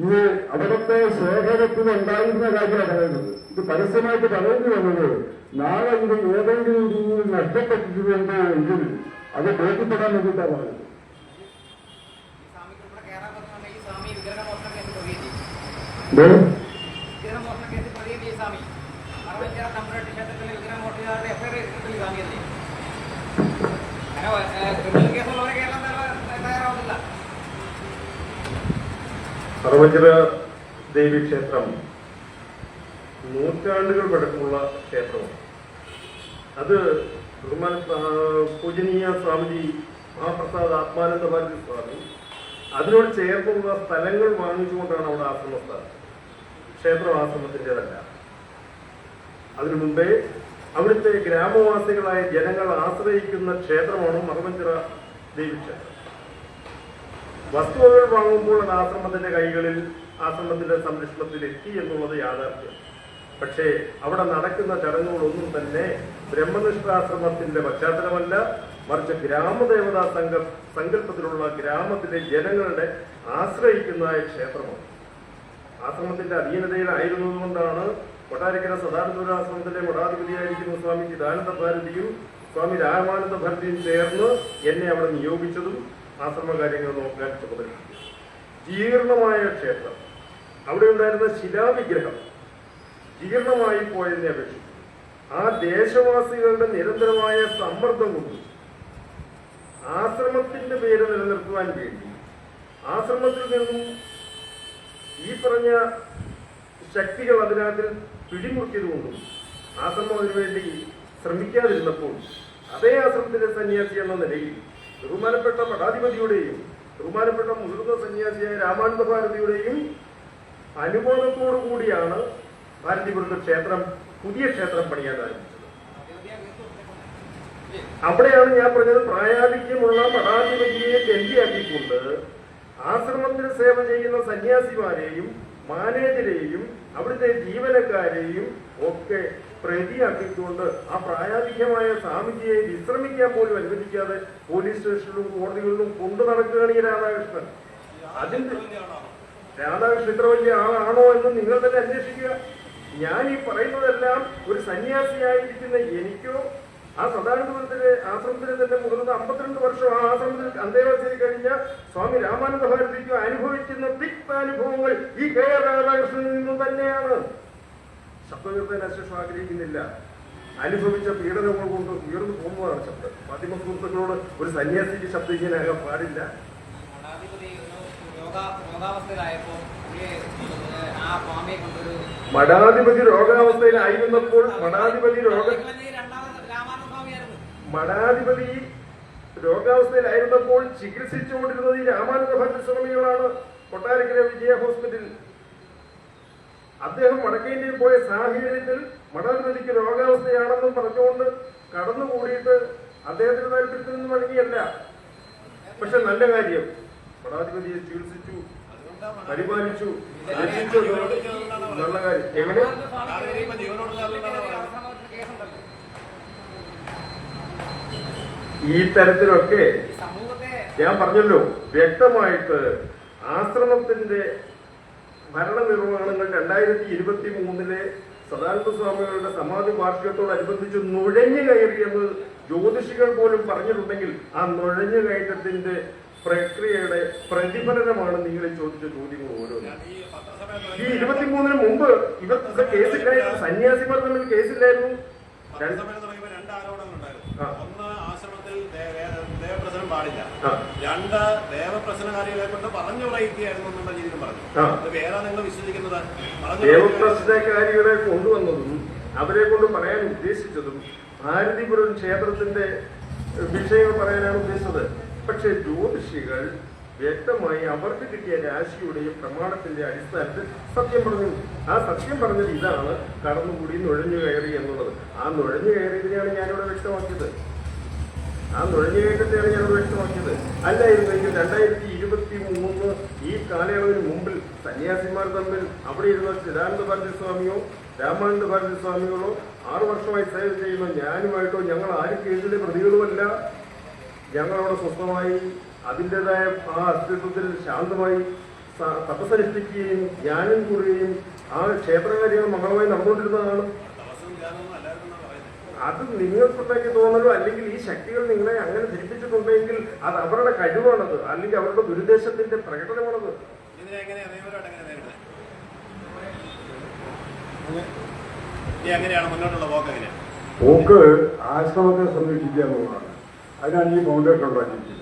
[SPEAKER 2] ഇത് അവിടുത്തെ ശേഖരത്തിന് ഉണ്ടായിരുന്ന കാര്യമാണ് പറയുന്നത്. ഇത് പരസ്യമായിട്ട് പറയുന്നു വന്നത് നാളെ ഇത് ഏതെങ്കിലും രീതിയിൽ നഷ്ടപ്പെട്ടിട്ടുണ്ടോ എങ്കിൽ അത് ബോധ്യപ്പെടാൻ വേണ്ടിയിട്ടാണ് പറയുന്നത്.
[SPEAKER 3] സർവചിറ ദേവി ക്ഷേത്രം നൂറ്റാണ്ടുകൾ പഴക്കമുള്ള ക്ഷേത്രമാണ്. അത് പൂജനീയ സ്വാമിജി മഹാപ്രസാദ് ആത്മാനന്ദ ഭാരതി സ്വാമി അതിനോട് ചേർന്നുള്ള സ്ഥലങ്ങൾ വാങ്ങിച്ചുകൊണ്ടാണ് അവിടെ ആശ്രമം സ്ഥാപിച്ചത്. ക്ഷേത്രം ആശ്രമത്തിൻ്റെതല്ല. അതിനു മുമ്പേ അവിടുത്തെ ഗ്രാമവാസികളായ ജനങ്ങൾ ആശ്രയിക്കുന്ന ക്ഷേത്രമാണ് മറവഞ്ചിറ ദേവീക്ഷേത്രം. വസ്തുവകൾ വാങ്ങുമ്പോൾ അത് ആശ്രമത്തിന്റെ കൈകളിൽ ആശ്രമത്തിന്റെ സംരക്ഷണത്തിൽ എത്തി എന്നുള്ളത് യാഥാർത്ഥ്യം. പക്ഷേ അവിടെ നടക്കുന്ന ചടങ്ങുകളൊന്നും തന്നെ ബ്രഹ്മനിഷ്ഠാശ്രമത്തിന്റെ പശ്ചാത്തലമല്ല, മറിച്ച് ഗ്രാമദേവതാ സങ്കല്പത്തിലുള്ള ഗ്രാമത്തിലെ ജനങ്ങളുടെ ആശ്രയിക്കുന്ന ക്ഷേത്രമാണ്. ആശ്രമത്തിന്റെ അധീനതയിലായിരുന്നതുകൊണ്ടാണ് കൊട്ടാരക്കര സദാനന്ദപുരാശ്രമത്തിലെ മഠാധിപതിയായിരിക്കുന്ന സ്വാമി ചിദാനന്ദ ഭാരതിയും സ്വാമി രാമാനന്ദ ഭാരതിയും ചേർന്ന് എന്നെ അവിടെ നിയോഗിച്ചതും ആശ്രമ കാര്യങ്ങൾ നോക്കാൻ ചുമതലപ്പെട്ടു. ജീർണമായ ക്ഷേത്രം, അവിടെ ഉണ്ടായിരുന്ന ശിലാവിഗ്രഹം ജീർണമായി പോയതിനെ അപേക്ഷിച്ചു ആ ദേശവാസികളുടെ നിരന്തരമായ സമ്മർദ്ദം കൊണ്ട് ആശ്രമത്തിന്റെ പേര് നിലനിർത്തുവാൻ വേണ്ടി ആശ്രമത്തിൽ നിന്നും ഈ പറഞ്ഞ ശക്തികൾ അതിനകത്തിൽ പിടിമുറുക്കിയതുകൊണ്ടും ആശ്രമം അതിനുവേണ്ടി ശ്രമിക്കാതിരുന്നപ്പോൾ അതേ ആശ്രമത്തിലെ സന്യാസി എന്ന നിലയിൽ ബഹുമാനപ്പെട്ട മഠാധിപതിയുടെയും ബഹുമാനപ്പെട്ട മുതിർന്ന സന്യാസിയായ രാമാനന്ദ ഭാരതിയുടെയും അനുമോദത്തോടു കൂടിയാണ് ഭാരതീപുരത്ത് ക്ഷേത്രം, പുതിയ ക്ഷേത്രം പണിയാൻ ആരംഭിച്ചത്. അവിടെയാണ് ഞാൻ പറഞ്ഞത്, പ്രായാധിക്യമുള്ള മഠാധിപതിയെ ബന്ധിയാക്കിക്കൊണ്ട് ആശ്രമത്തിൽ സേവ ചെയ്യുന്ന സന്യാസിമാരെയും മാനേജരെയും അവിടുത്തെ ജീവനക്കാരെയും ഒക്കെ പ്രതിയാക്കിക്കൊണ്ട് ആ പ്രായാധിക്യമായ സ്വാമിജിയെ വിശ്രമിക്കാൻ പോലും അനുവദിക്കാതെ പോലീസ് സ്റ്റേഷനിലും കോടതികളിലും കൊണ്ടു നടക്കുകയാണ് ഈ രാധാകൃഷ്ണൻ. അതിന്റെ രാധാകൃഷ്ണൻ ഇത്ര വലിയ ആളാണോ എന്ന് നിങ്ങൾ തന്നെ അന്വേഷിക്കുക. ഞാൻ ഈ പറയുന്നതെല്ലാം ഒരു സന്യാസിയായിരിക്കുന്ന എനിക്കോ ആ സദാനന്ദപുരത്തിലെ ആശ്രമത്തിലെ തന്നെ മുതിർന്ന 52 വർഷം ആ ആശ്രമത്തിൽ അന്തേവാസിയിൽ കഴിഞ്ഞ സ്വാമി രാമാനന്ദ ഭാരതിക്കോ അനുഭവിക്കുന്ന തിക്താനുഭവങ്ങൾ ഈ കെ ആർ രാധാകൃഷ്ണനിൽ നിന്നും തന്നെയാണ്. ശബ്ദകീർത്തന അശേഷം ആഗ്രഹിക്കുന്നില്ല. അനുഭവിച്ച പീഡനങ്ങൾ കൊണ്ട് ഉയർന്നു പോകുന്നതാണ് ശബ്ദം. മാധ്യമ സുഹൃത്തുക്കളോട് ഒരു സന്യാസിക്ക് ശബ്ദം ഇങ്ങനെയാകാൻ പാടില്ല. മഠാധിപതി രോഗാവസ്ഥയിലായിരുന്നപ്പോൾ മഠാധിപതി രോഗാവസ്ഥയിലായിരുന്നപ്പോൾ ചികിത്സിച്ചുകൊണ്ടിരുന്നത് ഈ രാമാനന്ദ ഭാരതി സ്വാമികളാണ്. കൊട്ടാരക്കര വിജയ ഹോസ്പിറ്റലിൽ അദ്ദേഹം വടക്കേന്ത്യയിൽ പോയ സാഹചര്യത്തിൽ മഠാധിപതിക്ക് രോഗാവസ്ഥയാണെന്നും പറഞ്ഞുകൊണ്ട് കടന്നുകൂടിയിട്ട് അദ്ദേഹത്തിന്റെ താല്പര്യത്തിൽ നിന്ന് വഴങ്ങിയല്ല. പക്ഷെ നല്ല കാര്യം, മഠാധിപതിയെ ചികിത്സിച്ചു, പരിപാലിച്ചു, രക്ഷിച്ചു. നല്ല കാര്യം. എങ്ങനെ ഈ തരത്തിലൊക്കെ ഞാൻ പറഞ്ഞല്ലോ, വ്യക്തമായിട്ട് ആശ്രമത്തിന്റെ ഭരണനിർവഹണങ്ങൾ 2023 സദാനന്ദ സ്വാമികളുടെ സമാധി വാർഷികത്തോടനുബന്ധിച്ച് നുഴഞ്ഞു കയറിയെന്ന് ജ്യോതിഷികൾ പോലും പറഞ്ഞിട്ടുണ്ടെങ്കിൽ ആ നുഴഞ്ഞു കയറ്റത്തിന്റെ പ്രക്രിയയുടെ പ്രതിഫലനമാണ് നിങ്ങൾ ചോദിച്ച ചോദ്യങ്ങൾ ഓരോന്നും. ഈ 23 മുമ്പ് ഇവർക്ക് കേസില്ലായിരുന്നു, സന്യാസിമാർ തമ്മിൽ കേസില്ലായിരുന്നു.
[SPEAKER 4] രണ്ട് ആരോപണങ്ങളുണ്ടായിരുന്നു. ഒന്ന്, ആശ്രമത്തിൽ ദേവപ്രശ്നം പാടില്ല.
[SPEAKER 3] ആ.
[SPEAKER 4] 2 ദേവപ്രശ്നകാരികളെ കൊണ്ട് പറഞ്ഞു പറയിക്കുകയായിരുന്നു എന്നുള്ള രീതിയിലും പറഞ്ഞു. അത് വേറെ നിങ്ങൾ വിശ്വസിക്കുന്നത്
[SPEAKER 3] ദേവപ്രശ്നകാരികളെ കൊണ്ടുവന്നതും അവരെ കൊണ്ട് പറയാൻ ഉദ്ദേശിച്ചതും ഭാരതീപുരം ക്ഷേത്രത്തിന്റെ വിഷയങ്ങൾ പറയാനാണ് ഉദ്ദേശിച്ചത്. പക്ഷെ ജ്യോതിഷികൾ വ്യക്തമായി അവർക്ക് കിട്ടിയ രാശിയുടെയും പ്രമാണത്തിന്റെ അടിസ്ഥാനത്തിൽ സത്യം പറഞ്ഞു. ആ സത്യം പറഞ്ഞത് ഇതാണ് കടന്നുകൂടി നുഴഞ്ഞു കയറി എന്നുള്ളത്. ആ നുഴഞ്ഞു കയറിയതിനെയാണ് ഞാനിവിടെ വ്യക്തമാക്കിയത്. അല്ലായിരുന്നെങ്കിൽ 2023 ഈ കാലയളവിന് മുമ്പിൽ സന്യാസിമാർ തമ്മിൽ അവിടെ ഇരുന്ന ചിദാനന്ദ ഭാരതി സ്വാമിയോ രാമാനന്ദ ഭാരതി സ്വാമികളോ 6 വർഷമായി സേവ ചെയ്യുന്ന ഞാനുമായിട്ടോ ഞങ്ങൾ ആരും കേസിലെ പ്രതികളുമല്ല. ഞങ്ങളവിടെ സ്വസ്ഥമായി അതിൻ്റെതായ ആ അസ്തിത്വത്തിൽ ശാന്തമായി തപസ്സനുഷ്ഠിക്കുകയും ധ്യാനം കൂടുകയും ആ ക്ഷേത്രകാര്യങ്ങൾ മംഗളമായി നടന്നുകൊണ്ടിരുന്നതാണ്. അത് നിങ്ങൾക്കുണ്ടാക്കി തോന്നലോ അല്ലെങ്കിൽ ഈ ശക്തികൾ നിങ്ങളെ അങ്ങനെ ധരിപ്പിച്ചിട്ടുണ്ടെങ്കിൽ അത് അവരുടെ കഴിവാണത്, അല്ലെങ്കിൽ അവരുടെ ദുരുദ്ദേശത്തിന്റെ പ്രകടനമാണത്.
[SPEAKER 2] പോക്ക് ആശ്രമത്തെ സംരക്ഷിക്കുക എന്നുള്ളതാണ്. അതിനാണ് ഈ ഫൗണ്ടേഷൻ ഉണ്ടാക്കിയിരിക്കുന്നത്.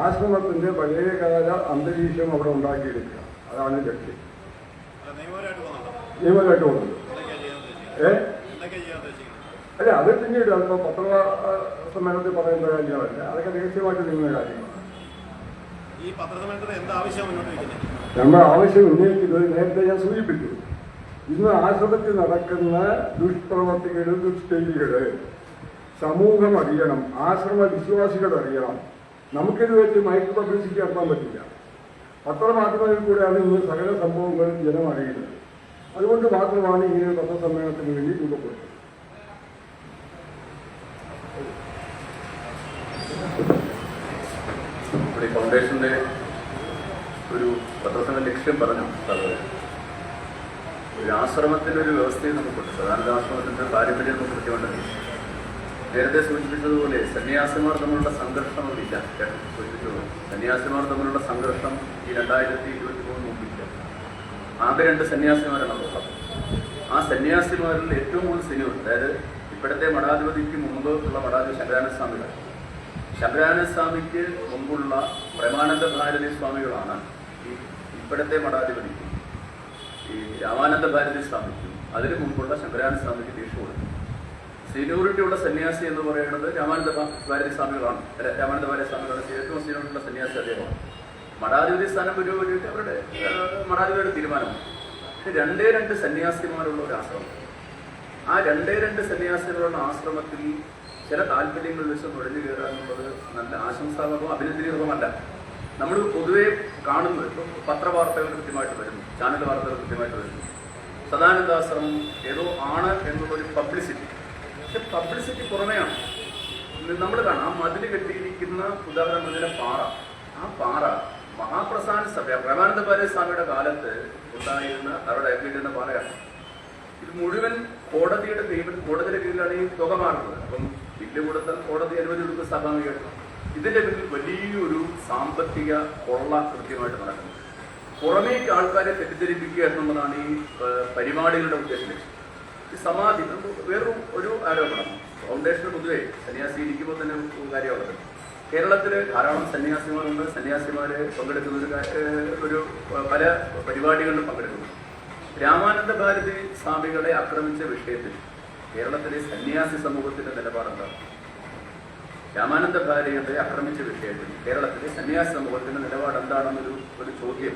[SPEAKER 2] ആശ്രമത്തിന്റെ പഴയകാല അന്തരീക്ഷം അവിടെ ഉണ്ടാക്കിയെടുക്കുക, അതാണ് ലക്ഷ്യം. നിയമമായിട്ട് പോകുന്നത് അല്ല, അത് പിന്നീട് അതിപ്പോൾ പത്ര സമ്മേളനത്തിൽ പറയുന്ന കാര്യങ്ങളല്ല, അതൊക്കെ രഹസ്യമായിട്ട് നീങ്ങുന്ന കാര്യങ്ങളാണ്. നമ്മുടെ ആവശ്യം ഉന്നയിക്കുന്നത് നേരത്തെ ഞാൻ സൂചിപ്പിച്ചു. ഇന്ന് ആശ്രമത്തിൽ നടക്കുന്ന ദുഷ്പ്രവർത്തികൾ, ദുഷ്ചെയ്തികള് സമൂഹം അറിയണം, ആശ്രമ വിശ്വാസികൾ അറിയണം. നമുക്കിത് വെച്ച് മൈക്രോ പബ്ലിസിറ്റി നടത്താൻ പറ്റില്ല. പത്രമാധ്യമങ്ങളിൽ കൂടെയാണ് ഇന്ന് സകല സംഭവങ്ങളും ജനം അറിയുന്നത്. അതുകൊണ്ട് മാത്രമാണ് ഇങ്ങനെ പത്രസമ്മേളനത്തിന് വേണ്ടി രൂപപ്പെട്ടത്.
[SPEAKER 1] നമ്മുടെ ഫൗണ്ടേഷന്റെ ഒരു പത്രത്തിന്റെ ലക്ഷ്യം പറഞ്ഞു. ഒരു ആശ്രമത്തിന്റെ ഒരു വ്യവസ്ഥയെ നമുക്കുണ്ട്. സാധാരണ ആശ്രമത്തിന്റെ പാരമ്പര്യം നമുക്ക് കൃത്യമുണ്ടെങ്കിൽ നേരത്തെ സൂചിപ്പിച്ചതുപോലെ സന്യാസിമാർ തമ്മിലുള്ള സംഘർഷമൊന്നുമില്ല. സൂചിപ്പിച്ചതുപോലെ സന്യാസിമാർ തമ്മിലുള്ള സംഘർഷം ഈ 2023 മുമ്പില്ല. ആകെ 2 സന്യാസിമാരാണ് ഉള്ളത്. ആ സന്യാസിമാരിൽ ഏറ്റവും കൂടുതൽ സിനിമ, അതായത് ഇപ്പോഴത്തെ മഠാധിപതിക്ക് മുമ്പ് ഉള്ള മഠാധിപതി ശങ്കരാനന്ദ സ്വാമികൾ, ശങ്കരാനന്ദ സ്വാമിക്ക് മുമ്പുള്ള പ്രേമാനന്ദ ഭാരതി സ്വാമികളാണ് ഈ ഇപ്പോഴത്തെ മഠാധിപതിക്കും ഈ രാമാനന്ദ ഭാരതി സ്വാമിക്കും അതിനു മുമ്പുള്ള ശങ്കരാനന്ദ സ്വാമിക്ക് ദീക്ഷ കൊടുത്തു. സീനിയോറിറ്റിയുള്ള സന്യാസി എന്ന് പറയുന്നത് രാമാനന്ദ ഭാരതി സ്വാമികളാണ്. രാമാനന്ദ ഭാരതി സ്വാമികളാണ് ഏറ്റവും സീനിയോറിറ്റിയുള്ള സന്യാസി അദ്ദേഹമാണ്. മഠാധിപതി സ്ഥാനം അവരുടെ മഠാധിപതിയുടെ തീരുമാനമാണ്. പക്ഷെ 2 സന്യാസിമാരുള്ള ഒരു ആശ്രമം. ആ 2 സന്യാസികളുള്ള ആശ്രമത്തിൽ ചില താല്പര്യങ്ങൾ വെച്ച് നുഴഞ്ഞു കയറുക എന്നുള്ളത് നല്ല ആശംസാർഹമോ അഭിനന്ദനീയമല്ല. നമ്മൾ പൊതുവെ കാണുന്നത് ഇപ്പം പത്രവാർത്തകൾ കൃത്യമായിട്ട് വരുന്നു, ചാനൽ വാർത്തകൾ കൃത്യമായിട്ട് വരുന്നു. സദാനന്ദാശ്രമം ഏതോ ആണ് എന്നുള്ളൊരു പബ്ലിസിറ്റി. പക്ഷെ പബ്ലിസിറ്റി പുറമെയാണ്. നമ്മൾ കാണാം ആ മതിൽ കെട്ടിയിരിക്കുന്ന ഉദാഹരണത്തിന് പാറ. ആ പാറ മഹാപ്രസാദ സഭ പ്രേമാനന്ദ ഭാരതി സ്വാമിയുടെ കാലത്ത് ഉണ്ടായിരുന്ന അവരുടെ ഏർപ്പെട്ടിരുന്ന പാറയാണ്. ഇത് മുഴുവൻ കോടതിയുടെ കീഴിലാണ് ഈ തുക മാറുന്നത്. അപ്പം ബില്ല് കൊടുത്താൽ കോടതി അനുമതി കൊടുക്കുന്ന സ്വാഭാവികമായിട്ട് ഇതിന്റെ പിന്നിൽ വലിയൊരു സാമ്പത്തിക കൊള്ള കൃത്യമായിട്ട് നടക്കുന്നത്. പുറമേക്ക് ആൾക്കാരെ തെറ്റിദ്ധരിപ്പിക്കുക എന്നുള്ളതാണ് ഈ പരിപാടികളുടെ ഉദ്ദേശം. ഈ സമാധി വേറൊരു ഒരു ആരോപണം ഫൗണ്ടേഷന് പൊതുവെ സന്യാസി ഇരിക്കുമ്പോൾ തന്നെ കാര്യമുള്ളത്. കേരളത്തിൽ ധാരാളം സന്യാസിമാരുണ്ട്. സന്യാസിമാര് പങ്കെടുക്കുന്ന ഒരു പല പരിപാടികളിലും പങ്കെടുക്കുന്നു. രാമാനന്ദ ഭാരതി സ്വാമികളെ ആക്രമിച്ച വിഷയത്തിൽ കേരളത്തിലെ സന്യാസി സമൂഹത്തിന്റെ നിലപാടെന്താണ്? രാമാനന്ദ ഭാരതിയെ ആക്രമിച്ച വിഷയത്തിൽ കേരളത്തിലെ സന്യാസി സമൂഹത്തിന്റെ നിലപാട് എന്താണെന്നൊരു ഒരു ചോദ്യം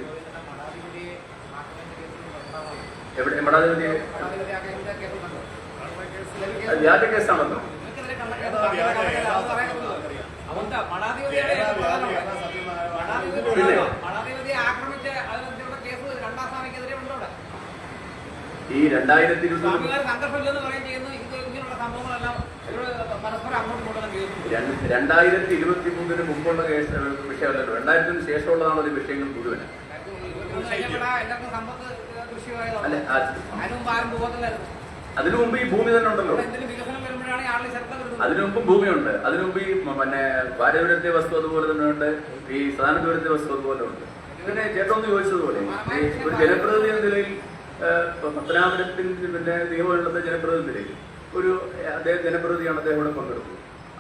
[SPEAKER 1] എവിടെ മഠാധിപതിയെ വ്യാജ കേസാണല്ലോ. ഈ 2023 മുമ്പുള്ള കേസ് വിഷയമല്ലല്ലോ, 2000 ശേഷമുള്ളതാണ് ഒരു വിഷയങ്ങൾ മുഴുവൻ. അതിനു മുമ്പ് ഈ ഭൂമി തന്നെ ഉണ്ടല്ലോ. അതിനു മുമ്പ് ഭൂമിയുണ്ട്. അതിനു മുമ്പ് ഈ ഭാരതപുരത്തെ വസ്തു അതുപോലെ തന്നെ ഉണ്ട്. ഈ സദാനന്ദപുരത്തെ വസ്തു അതുപോലെ ഉണ്ട്. പിന്നെ ചേട്ടൊന്ന് ചോദിച്ചതുപോലെ ഒരു ജനപ്രതിനിധി എന്ന നിലയിൽ പത്തനാപുരത്തിൽ നിയമമുള്ളത് ജനപ്രതിനിധി നിലയിൽ അദ്ദേഹം ജനപ്രതിനിധിയാണ്. അദ്ദേഹം ഇവിടെ പങ്കെടുത്തു.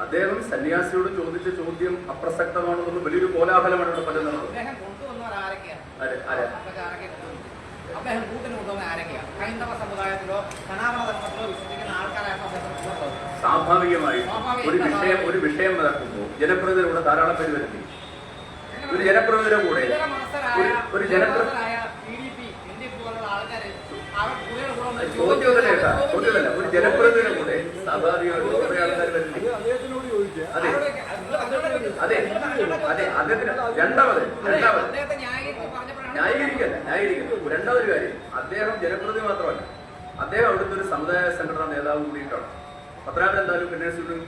[SPEAKER 1] അദ്ദേഹം സന്യാസിയോട് ചോദിച്ച ചോദ്യം അപ്രസക്തമാണെന്നുള്ള വലിയൊരു കോലാഹലമാണ് ഇവിടെ പലരും നടന്നത്.
[SPEAKER 5] അദ്ദേഹം കൊണ്ടുവന്നവർ ആരൊക്കെയാണ്?
[SPEAKER 1] ആരെ?
[SPEAKER 5] അദ്ദേഹം കൂട്ടിന് കൊണ്ടുവന്ന ആരൊക്കെയാണ്? ഹൈന്ദവ സമുദായത്തിലോ സനാതന ധർമ്മത്തിലോ വിശ്വസിക്കുന്ന ആൾക്കാരായിരുന്നു അദ്ദേഹം.
[SPEAKER 1] സ്വാഭാവികമായി ഒരു വിഷയം നടക്കുമ്പോൾ ജനപ്രതിനിധിയുടെ ധാരാളം പേര് വരുത്തി. ഒരു ജനപ്രതിനിധിയുടെ കൂടെ ഒരു ജനപ്രതിനിധി ചോദ്യമല്ല, ഒരു ജനപ്രതിനിധിയുടെ കൂടെ സ്വാഭാവികമായിട്ട് കുറെ ആൾക്കാർ വരുത്തി. അതെ അതെ അതെ അദ്ദേഹത്തിന് രണ്ടാമത് ന്യായീകരിക്കല്ല. രണ്ടാമതൊരു കാര്യം, അദ്ദേഹം ജനപ്രതിനിധി മാത്രമല്ല, അദ്ദേഹം അവിടുത്തെ ഒരു സമുദായ സംഘടനാ നേതാവ് കൂടിയിട്ടാണ്. പത്രാപുരം എന്തായാലും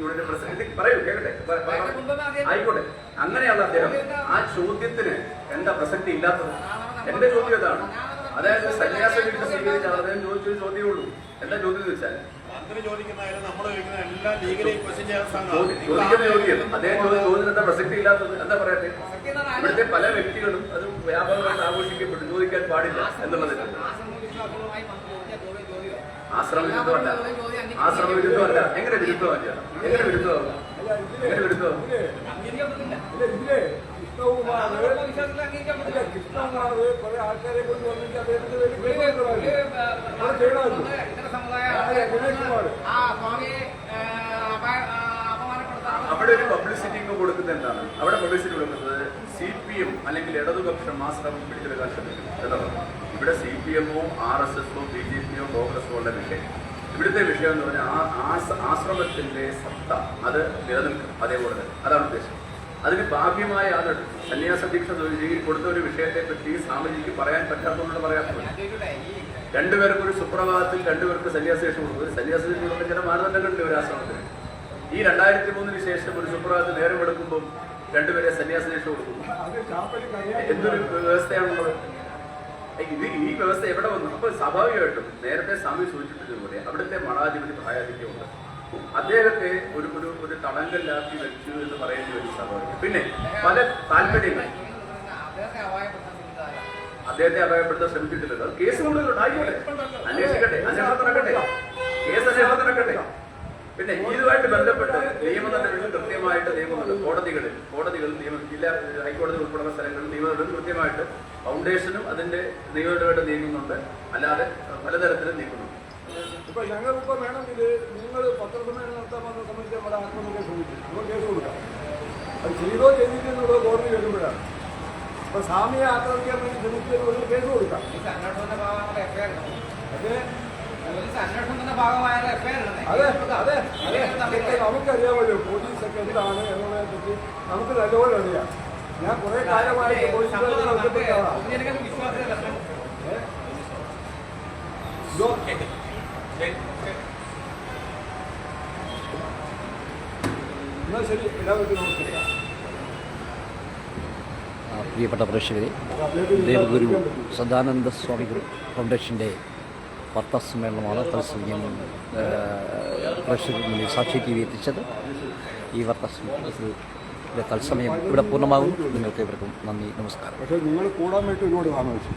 [SPEAKER 1] യൂണിയന്റെ പ്രസിഡന്റ് പറയൂ, കേൾക്കട്ടെ, ആയിക്കോട്ടെ. അങ്ങനെയുള്ള അദ്ദേഹം ആ ചോദ്യത്തിന് എന്താ പ്രസക്തി ഇല്ലാത്തത്? എന്റെ ചോദ്യം ഇതാണ്. അതായത് സന്യാസ വീട്ടിൽ സ്വീകരിച്ച അദ്ദേഹം ചോദിച്ചൊരു ചോദ്യമേ ഉള്ളൂ. എന്താ ചോദ്യം എന്ന് വെച്ചാൽ
[SPEAKER 4] ചോദിക്കുന്ന
[SPEAKER 1] ചോദ്യം അദ്ദേഹം ചോദ്യത്തിന് എന്താ പ്രസക്തി ഇല്ലാത്തത്? എന്താ പറയട്ടെ? ഇവിടുത്തെ പല വ്യക്തികളും അത് വ്യാപകമായിട്ട് ആഘോഷിക്കപ്പെട്ടു, ചോദിക്കാൻ പാടില്ല എന്നുള്ളതിന് ആശ്രമവിരുദ്ധമല്ല. എങ്ങനെ വിരുദ്ധമല്ല? എങ്ങനെ വിരുദ്ധമാകും?
[SPEAKER 2] കൃഷ്ണകുമാർ കുറെ ആൾക്കാരെ കൊണ്ട് വന്നിട്ട് അദ്ദേഹത്തിന്റെ
[SPEAKER 1] അവിടെ ഒരു പബ്ലിസിറ്റി ഒക്കെ കൊടുക്കുന്നത് എന്താണ്? അവിടെ പബ്ലിസിറ്റി കൊടുക്കുന്നത് CPM അല്ലെങ്കിൽ ഇടതുപക്ഷം ആശ്രമം പിടിച്ചെടുക്കാൻ ശ്രമിക്കുന്നു എന്നതാണ്. ഇവിടെ CPM-ഓ RSS-ഓ BJP-യോ കോൺഗ്രസോ ഉള്ള വിഷയം. ഇവിടുത്തെ വിഷയം എന്ന് പറഞ്ഞാൽ ആശ്രമത്തിന്റെ സത്ത അത് നിലനിൽക്കും അതേപോലെ തന്നെ. അതാണ് ഉദ്ദേശം. അതിന് ഭാഗ്യമായ ആളുകൾ സന്യാസ ദീക്ഷ കൊടുത്ത ഒരു വിഷയത്തെ പറ്റി സ്വാമിജിക്ക് പറയാൻ പറ്റാത്തതുകൊണ്ട് പറയാത്തത്. രണ്ടുപേർക്കും ഒരു സുപ്രഭാതത്തിൽ രണ്ടുപേർക്ക് സന്യാസ ദീക്ഷ കൊടുക്കും. ഒരു സന്യാസ ദീക്ഷ കൊടുക്കുന്ന ചില മാനദണ്ഡങ്ങളുണ്ട് ഒരു ആശ്രമത്തിന്. ഈ 2003 ശേഷം ഒരു സുപ്രഭാതത്തിൽ നേരം എടുക്കുമ്പോൾ രണ്ടുപേരെ സന്യാസ ദീക്ഷ കൊടുക്കും. എന്തൊരു വ്യവസ്ഥയാണുള്ളത്? ഈ വ്യവസ്ഥ എവിടെ വന്നു? അപ്പൊ സ്വാഭാവികമായിട്ടും നേരത്തെ സ്വാമി സൂചിപ്പിച്ചതുപോലെ അവിടുത്തെ മഠാധിപതി പ്രായാധിക്യമുണ്ട്. അദ്ദേഹത്തെ ഒരു തടങ്കലിലാക്കി വെച്ചു എന്ന് പറയേണ്ടി വരും സ്വാഭാവികം. പിന്നെ പല താല്പര്യങ്ങൾ അദ്ദേഹത്തെ അപായപ്പെടുത്താൻ ശ്രമിച്ചിട്ടില്ലല്ലോ. കേസ് കൂടുതലുണ്ട്, ആയിക്കോട്ടെ, അന്വേഷിക്കട്ടെ, അന്വേഷണം നടക്കട്ടെ, കേസ് അന്വേഷണം നടക്കട്ടെ. പിന്നെ ഇതുമായിട്ട് ബന്ധപ്പെട്ട് നിയമ നടപടികൾ കൃത്യമായിട്ട് നിയമമുണ്ട്. കോടതികൾ നിയമം, ജില്ലാ ഹൈക്കോടതി ഉൾപ്പെടുന്ന സ്ഥലങ്ങളിൽ നിയമനടപടി കൃത്യമായിട്ട് ഫൗണ്ടേഷനും അതിന്റെ നിയമനടപടി നീങ്ങുന്നുണ്ട്, അല്ലാതെ പലതരത്തിലും നീങ്ങുന്നുണ്ട്.
[SPEAKER 2] ഇപ്പൊ ഞങ്ങൾക്കിപ്പോ വേണമെങ്കിൽ നിങ്ങൾ പത്രസമ്മേളനം നടത്താൻ വന്ന സമയത്ത് നമ്മുടെ ആത്മഹത്യ ശ്രമിച്ചു, നമ്മൾ കേസ് കൊടുക്കാം. അത് ചെയ്തോ ചെയ്തില്ലെന്നുള്ളത് കോടതി വരുമ്പോഴാണ്. അപ്പൊ സ്വാമിയെ ആക്രമിക്കാൻ വേണ്ടി ശ്രമിച്ചതിന് കേസ് കൊടുക്കാം. അതെ അതെ അതെ നമുക്കറിയാമല്ലോ പോലീസൊക്കെ എന്താണ് എന്നുള്ളതിനെ പറ്റി നമുക്ക് നല്ലപോലെ അറിയാം. ഞാൻ കുറെ കാലമായിട്ട് പോലീസുകാരെ ബന്ധപ്പെട്ടതാണ്. എന്നാൽ ശരി, എല്ലാവർക്കും നമസ്കാരം.
[SPEAKER 6] പ്രിയപ്പെട്ട പ്രേക്ഷകരെ, ദേവഗുരു സദാനന്ദ സ്വാമി ഫൗണ്ടേഷൻ്റെ വാർത്താ സമ്മേളനമാണ് തത്സമയം പ്രേക്ഷകർക്ക് മുന്നിൽ സാക്ഷി TV എത്തിച്ചത്. ഈ വാർത്താ സമ്മേളനത്തിൽ തത്സമയം ഇവിടെ പൂർണ്ണമാകും. നിങ്ങൾക്ക് ഇവർക്കും നന്ദി, നമസ്കാരം.
[SPEAKER 2] പക്ഷേ നിങ്ങൾ കൂടാൻ വേണ്ടി ഒരുപാട് താമസിച്ചു.